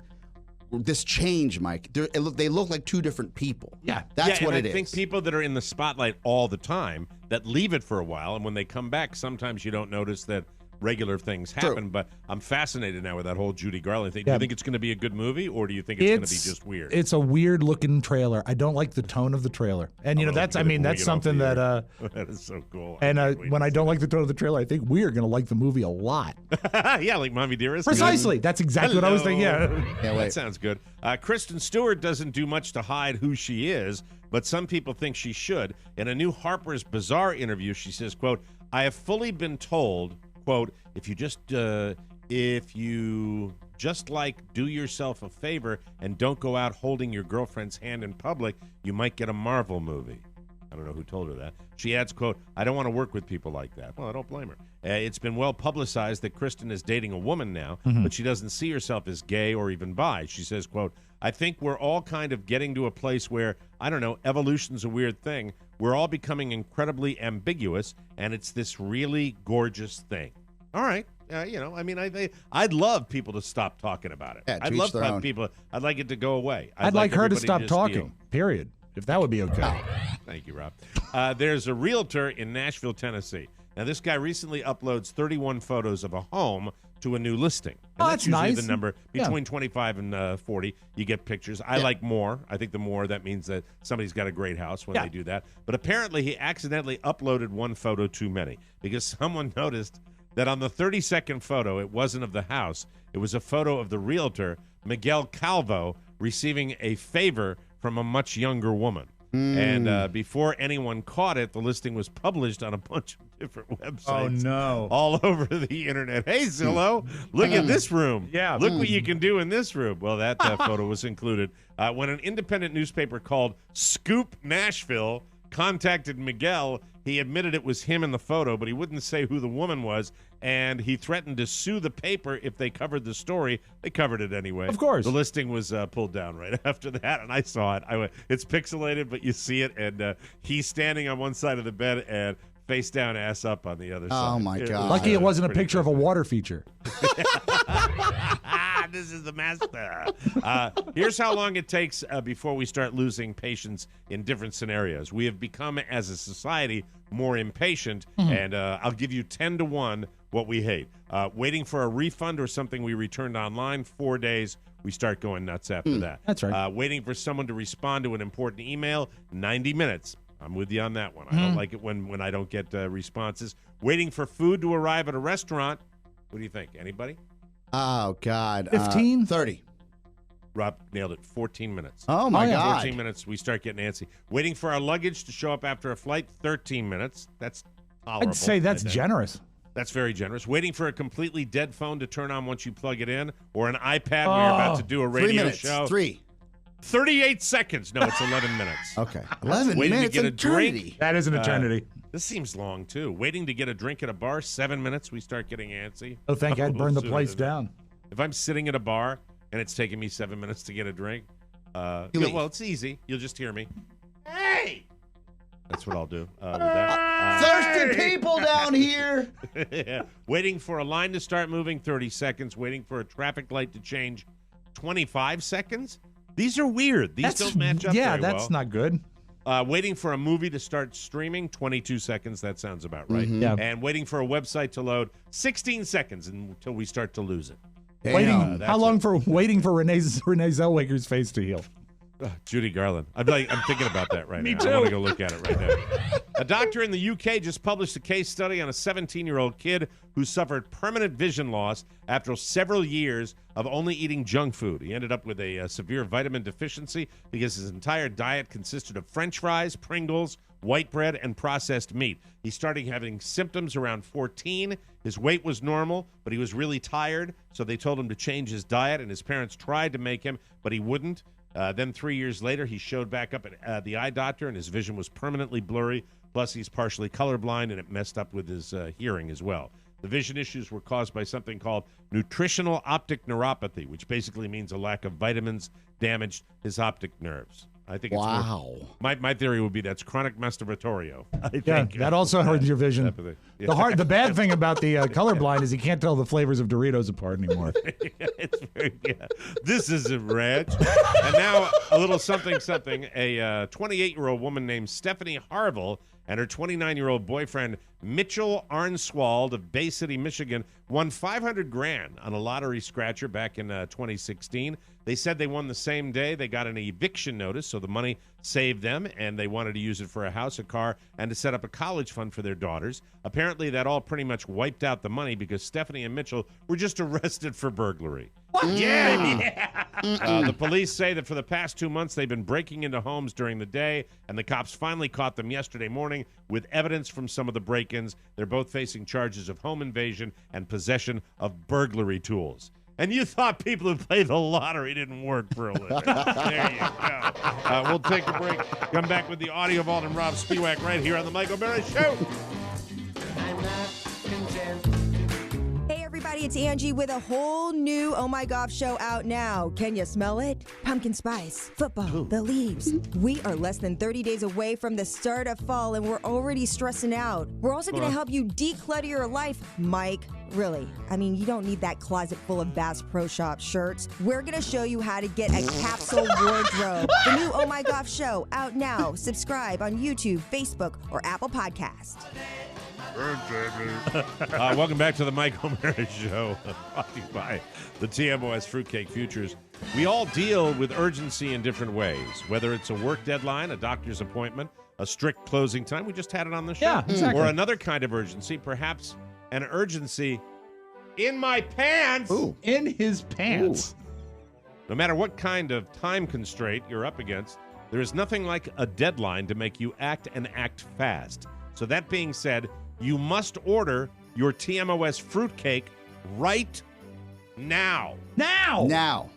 change, Mike. They look like two different people. Yeah, that's what it is. I think people that are in the spotlight all the time that leave it for a while, and when they come back, sometimes you don't notice that regular things happen. But I'm fascinated now with that whole Judy Garland thing. Do you think it's going to be a good movie, or do you think it's going to be just weird? It's a weird looking trailer. I don't like the tone of the trailer, and that's something that that is so cool. And when I don't like the tone of the trailer, I think we are going to like the movie a lot. Yeah, like Mommy Dearest. Precisely. That's exactly what I was thinking. Yeah, that sounds good. Kristen Stewart doesn't do much to hide who she is, but some people think she should. In a new Harper's Bazaar interview, she says, quote, "I have fully been told, quote, if you just do yourself a favor and don't go out holding your girlfriend's hand in public, you might get a Marvel movie." I don't know who told her that. She adds, quote, "I don't want to work with people like that." Well, I don't blame her. It's been well publicized that Kristen is dating a woman now, but she doesn't see herself as gay or even bi. She says, quote, "I think we're all kind of getting to a place where, I don't know, evolution's a weird thing. We're all becoming incredibly ambiguous, and it's this really gorgeous thing." All right. I'd love people to stop talking about it. Yeah, I'd love to have people. I'd like it to go away. I'd like her to everybody stop just talking. Period. If that would be okay. Thank you, Rob. There's a realtor in Nashville, Tennessee. Now, this guy recently uploads 31 photos of a home to a new listing. And that's usually nice. the number between 25 and 40. You get pictures. I like more. I think the more, that means that somebody's got a great house when they do that. But apparently, he accidentally uploaded one photo too many because someone noticed that on the 32nd photo, it wasn't of the house. It was a photo of the realtor, Miguel Calvo, receiving a favor from a much younger woman. And before anyone caught it, the listing was published on a bunch of different websites. Oh, no. All over the internet. Hey, Zillow, look at this room. Yeah. Look what you can do in this room. Well, that photo was included. When an independent newspaper called Scoop Nashville contacted Miguel, he admitted it was him in the photo, but he wouldn't say who the woman was, and he threatened to sue the paper if they covered the story. They covered it anyway. Of course. The listing was pulled down right after that, and I saw it. I went, it's pixelated, but you see it, and he's standing on one side of the bed and face down, ass up on the other side. Oh, my God. Lucky it wasn't a picture of a water feature. This is the master. Here's how long it takes before we start losing patience in different scenarios. We have become, as a society, more impatient, and I'll give you 10 to 1 what we hate. Waiting for a refund or something we returned online, 4 days. We start going nuts after that. That's right. Waiting for someone to respond to an important email, 90 minutes. I'm with you on that one. I don't like it when I don't get responses. Waiting for food to arrive at a restaurant. What do you think? Anybody? Oh, God. 15? 30. Rob nailed it. 14 minutes. Oh, my God. 14 minutes, we start getting antsy. Waiting for our luggage to show up after a flight, 13 minutes. That's tolerable. I'd say that's generous. That's very generous. Waiting for a completely dead phone to turn on once you plug it in, or an iPad when you're about to do a 3 radio minutes. show. 3. 38 seconds. No, it's 11 minutes. Okay. 11 Waiting minutes. to get a eternity. drink. That is an eternity. This seems long, too. Waiting to get a drink at a bar, 7 minutes, we start getting antsy. Oh, thank God, burn the Sooner place than that. down. If I'm sitting at a bar and it's taking me 7 minutes to get a drink, leave. well, it's easy. You'll just hear me. Hey! That's what I'll do with that. Thirsty people down here. Yeah. Waiting for a line to start moving, 30 seconds. Waiting for a traffic light to change, 25 seconds. These are weird. These don't match up Yeah, very that's well. not good. Waiting for a movie to start streaming, 22 seconds. That sounds about right. Yeah. And waiting for a website to load, 16 seconds until we start to lose it. Waiting. that's How long for waiting for Renee Zellweger's face to heal? Judy Garland. I'm thinking about that right Me now. too. I want to go look at it right now. A doctor in the UK just published a case study on a 17-year-old kid who suffered permanent vision loss after several years of only eating junk food. He ended up with a severe vitamin deficiency because his entire diet consisted of French fries, Pringles, white bread, and processed meat. He started having symptoms around 14. His weight was normal, but he was really tired, so they told him to change his diet, and his parents tried to make him, but he wouldn't. Then 3 years later, he showed back up at the eye doctor, and his vision was permanently blurry. Plus, he's partially colorblind, and it messed up with his hearing as well. The vision issues were caused by something called nutritional optic neuropathy, which basically means a lack of vitamins damaged his optic nerves. I think Wow. it's my theory would be that's chronic masturbatorio. I Yeah, think. that also hurts your vision. Yeah. The bad thing about the colorblind is you can't tell the flavors of Doritos apart anymore. It's Yeah. This isn't ranch. And now a little something. A 28-year-old woman named Stephanie Harville and her 29-year-old boyfriend Mitchell Arnswald of Bay City, Michigan, won $500,000 on a lottery scratcher back in 2016. They said they won the same day. They got an eviction notice, so the money saved them, and they wanted to use it for a house, a car, and to set up a college fund for their daughters. Apparently, that all pretty much wiped out the money because Stephanie and Mitchell were just arrested for burglary. What? Yeah. The police say that for the past 2 months, they've been breaking into homes during the day, and the cops finally caught them yesterday morning with evidence from some of the break-ins. They're both facing charges of home invasion and possession of burglary tools. And you thought people who play the lottery didn't work for a living. There you go. We'll take a break. Come back with the audio vault and Rob Spiewak right here on the Mike O'Mara Show. Hey everybody, it's Angie with a whole new Oh My Golf show out now. Can you smell it? Pumpkin spice, football, the leaves. We are less than 30 days away from the start of fall and we're already stressing out. We're also going to help you declutter your life, Mike. Really, I mean, you don't need that closet full of Bass Pro Shop shirts. We're going to show you how to get a capsule wardrobe. The new Oh My Golf show out now. Subscribe on YouTube, Facebook, or Apple Podcast. Welcome back to the Mike O'Mara Show, brought to you by the TMOS Fruitcake Futures. We all deal with urgency in different ways, whether it's a work deadline, a doctor's appointment, a strict closing time. We just had it on the show. Yeah, exactly. Or another kind of urgency, perhaps an urgency in my pants. Ooh. In his pants. Ooh. No matter what kind of time constraint you're up against, there is nothing like a deadline to make you act and act fast. So that being said, you must order your TMOS fruitcake right now. Now.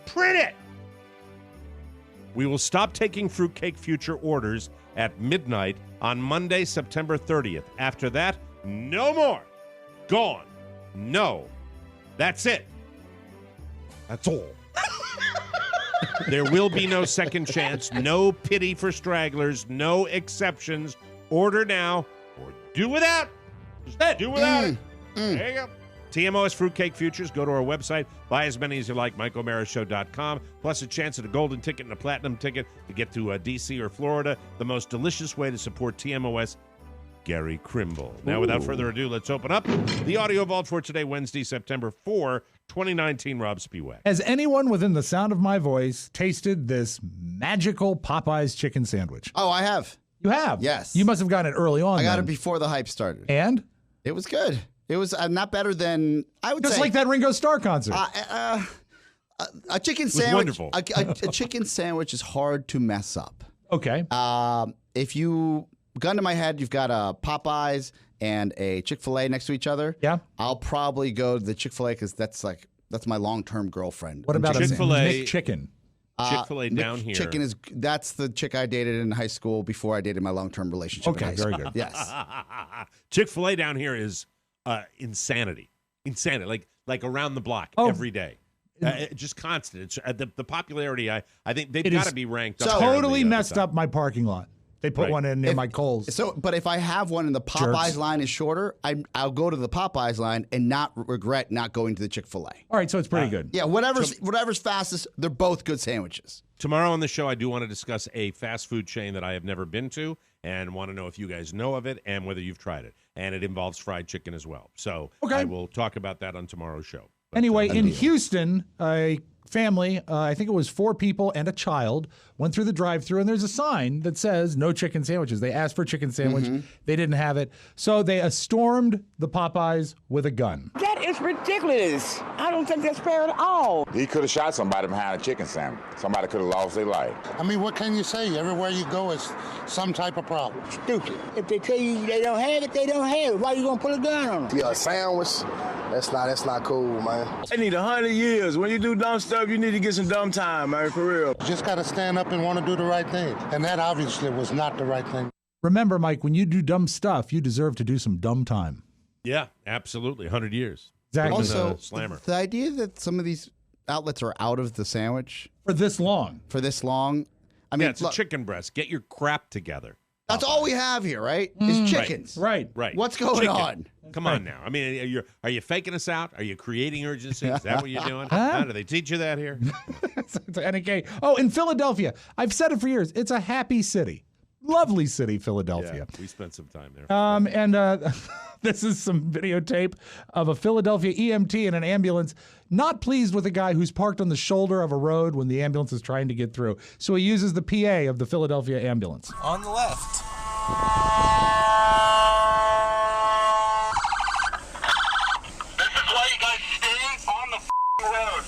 Print it. We will stop taking Fruitcake Future orders at midnight on Monday, September 30th. After that, no more. Gone. No. That's it. That's all. There will be no second chance, no pity for stragglers, no exceptions. Order now or do without. Just do without it. There you go. TMOS Fruitcake Futures. Go to our website. Buy as many as you like. MikeO'MaraShow.com. Plus a chance at a golden ticket and a platinum ticket to get to D.C. or Florida. The most delicious way to support TMOS. Gary Krimble. Now, without further ado, let's open up the audio vault for today, Wednesday, September 4, 2019. Rob Spiewak. Has anyone within the sound of my voice tasted this magical Popeyes chicken sandwich? Oh, I have. You have? Yes. You must have gotten it early on. I got it before the hype started. And? It was good. It was not better than, I would say. Just like that Ringo Starr concert. A chicken sandwich. Wonderful. A chicken sandwich is hard to mess up. Okay. If you, gun to my head, you've got a Popeyes and a Chick-fil-A next to each other. Yeah. I'll probably go to the Chick-fil-A because that's my long-term girlfriend. What about Chick-fil-A? McChicken? Chick-fil-A down here. Chicken that's the chick I dated in high school before I dated my long-term relationship. Okay, very good. Yes. Chick-fil-A down here is insanity. Like around the block every day. Just constant. It's the popularity. I think they've got to be ranked. So totally messed up my parking lot. They put one in near my Kohl's. But if I have one and the Popeyes line is shorter, I'll go to the Popeyes line and not regret not going to the Chick-fil-A. All right, so it's pretty good. Yeah, whatever's fastest, they're both good sandwiches. Tomorrow on the show, I do want to discuss a fast food chain that I have never been to and want to know if you guys know of it and whether you've tried it. And it involves fried chicken as well. So I will talk about that on tomorrow's show. But, anyway, in Houston, a family, I think it was 4 people and a child, went through the drive-thru, and there's a sign that says no chicken sandwiches. They asked for a chicken sandwich. They didn't have it. So they stormed the Popeyes with a gun. That is ridiculous. I don't think that's fair at all. He could have shot somebody behind a chicken sandwich. Somebody could have lost their life. I mean, what can you say? Everywhere you go is some type of problem. Stupid. If they tell you they don't have it, they don't have it. Why you gonna put a gun on them? Yeah, a sandwich, that's not cool, man. They need 100 years. When you do dumb stuff, you need to get some dumb time, man, for real. Just got to stand up and want to do the right thing. And that obviously was not the right thing. Remember, Mike, when you do dumb stuff, you deserve to do some dumb time. Yeah, absolutely. 100 years. Exactly. Also, slammer. The idea that some of these outlets are out of the sandwich. For this long. I mean, it's a chicken breast. Get your crap together. That's all we have here, right? Is chickens. Right. What's going Chicken. on? Come on now. I mean, are you faking us out? Are you creating urgency? Is that what you're doing? Huh? Do they teach you that here? It's NK. Oh, in Philadelphia, I've said it for years. It's a happy city. Lovely city, Philadelphia. Yeah, we spent some time there. This is some videotape of a Philadelphia EMT in an ambulance not pleased with a guy who's parked on the shoulder of a road when the ambulance is trying to get through. So he uses the PA of the Philadelphia ambulance. On the left. This is why you guys stay on the road.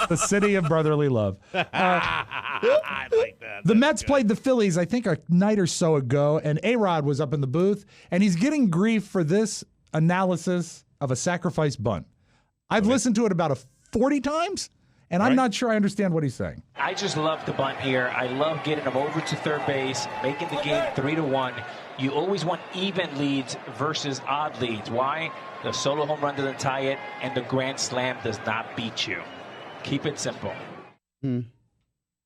The city of brotherly love. I like that. The Mets played the Phillies, I think, a night or so ago, and A-Rod was up in the booth, and he's getting grief for this analysis of a sacrifice bunt. I've listened to it about 40 times, and I'm not sure I understand what he's saying. I just love the bunt here. I love getting them over to third base, making the game 3-1. You always want even leads versus odd leads. Why? The solo home run doesn't tie it, and the grand slam does not beat you. Keep it simple.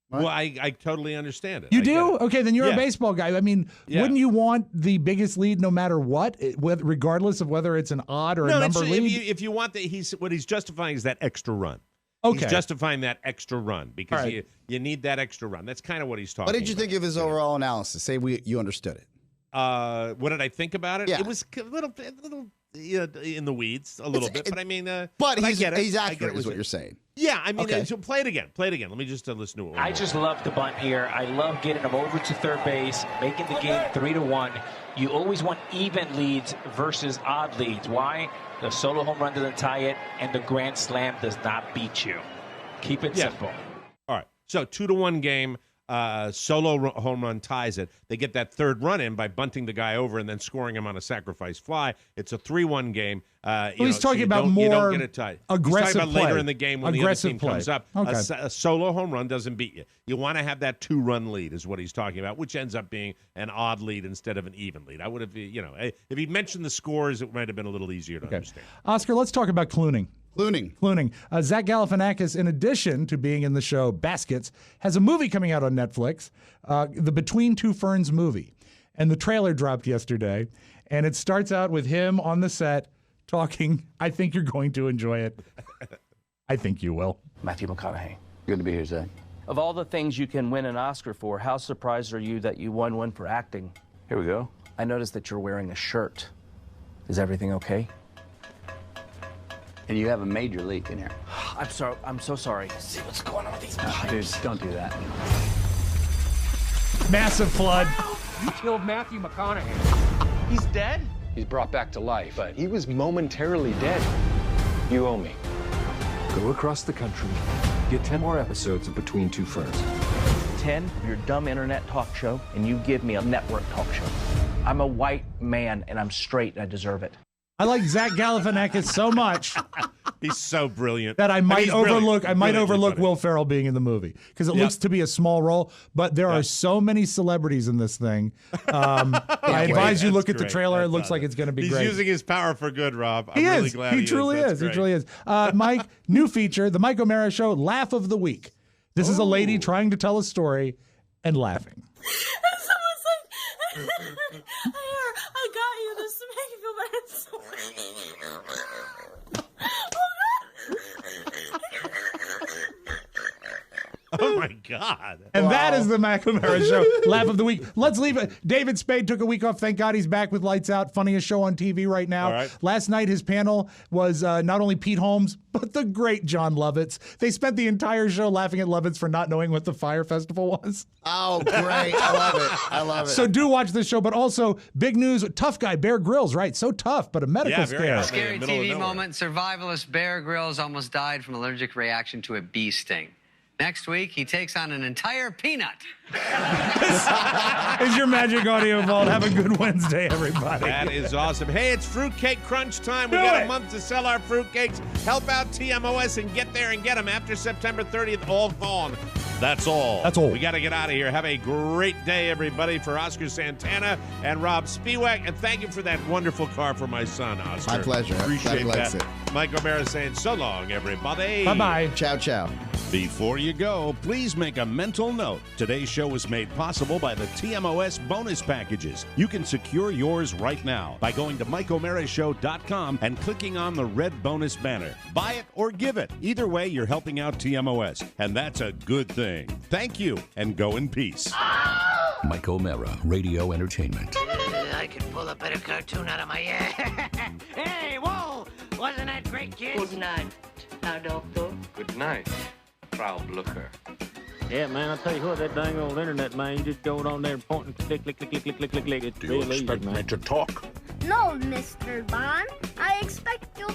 Well, I totally understand it. You do? Okay, then you're a baseball guy. I mean, wouldn't you want the biggest lead no matter what, regardless of whether it's an odd or a number lead? If you want what he's justifying is that extra run. Okay. He's justifying that extra run because you need that extra run. That's kind of what he's talking about. What did you think of his overall analysis? Say you understood it. What did I think about it? Yeah. It was a little in the weeds, a little bit. But I mean, but I get it. He's I accurate, get it. is what you're saying. Yeah, I mean, Okay. so play it again. Play it again. Let me just listen to it. I just love the bunt here. I love getting them over to third base, making the game 3-1. You always want even leads versus odd leads. Why? The solo home run doesn't tie it, and the grand slam does not beat you. Keep it simple. All right. So 2-1 game. Solo home run ties it. They get that third run in by bunting the guy over and then scoring him on a sacrifice fly. It's a 3-1 game. He's talking about you more don't get it tied. aggressive He's talking about play. later in the game when Aggressive the other team play. comes up. Okay. A solo home run doesn't beat you. You want to have that 2-run lead is what he's talking about, which ends up being an odd lead instead of an even lead. I would have, if he mentioned the scores, it might have been a little easier to understand. Oscar, let's talk about Clooning. Clooning. Zach Galifianakis, in addition to being in the show Baskets, has a movie coming out on Netflix, the Between Two Ferns movie. And the trailer dropped yesterday, and it starts out with him on the set talking. I think you're going to enjoy it. I think you will. Matthew McConaughey. Good to be here, Zach. Of all the things you can win an Oscar for, how surprised are you that you won one for acting? Here we go. I noticed that you're wearing a shirt. Is everything okay? And you have a major leak in here. I'm sorry. I'm so sorry. See what's going on with these pipes. Dude, don't do that. Massive flood. You killed Matthew McConaughey. He's dead? He's brought back to life, but he was momentarily dead. You owe me. Go across the country, get 10 more episodes of Between Two Ferns. 10, your dumb internet talk show, and you give me a network talk show. I'm a white man, and I'm straight, and I deserve it. I like Zach Galifianakis so much He's so brilliant that I might overlook. I might overlook funny. Will Ferrell being in the movie because it looks to be a small role. But there are so many celebrities in this thing. I advise you look at the trailer. It looks like it's going to be He's great. using his power for good, Rob. I'm He really is. glad He truly is. He truly is. Mike, new feature, the Mike O'Mara Show, Laugh of the Week. This is a lady trying to tell a story and laughing. Someone's like, I got you. This to make you feel better. It's so Oh my God. And that is the Mike O'Mara Show, Laugh of the Week. Let's leave it. David Spade took a week off. Thank God he's back with Lights Out. Funniest show on TV right now. All right. Last night, his panel was not only Pete Holmes, but the great John Lovitz. They spent the entire show laughing at Lovitz for not knowing what the Fire Festival was. Oh, great. I love it. I love it. So do watch this show, but also big news, tough guy, Bear Grylls, right? So tough, but a medical scare. Scary TV moment. Survivalist Bear Grylls almost died from allergic reaction to a bee sting. Next week, he takes on an entire peanut. Is your Magic Audio Vault. Have a good Wednesday, everybody. That is awesome. Hey, it's Fruitcake Crunch time. We got a month to sell our fruitcakes. Help out TMOS and get there and get them. After September 30th, all gone. That's all. That's all. We got to get out of here. Have a great day, everybody, for Oscar Santana and Rob Spiewak. And thank you for that wonderful car for my son, Oscar. My pleasure. Appreciate Glad he likes that. it. Mike O'Mara saying so long, everybody. Bye-bye. Ciao, ciao. Before you go, please make a mental note. Today's show was made possible by the TMOS bonus packages. You can secure yours right now by going to MikeO'MaraShow.com and clicking on the red bonus banner. Buy it or give it. Either way, you're helping out TMOS, and that's a good thing. Thank you, and go in peace. Mike O'Mara, Radio Entertainment. I could pull a better cartoon out of my ass. Hey, whoa! Wasn't that great, kids? Good night, Herr Doctor. Good night, Frau Blucher. Yeah, man, I'll tell you what, that dang old internet, man, you just go on there and point and click, click, click, click, click, click, click, click. It's Do you expect me to talk? No, Mr. Bond. I expect you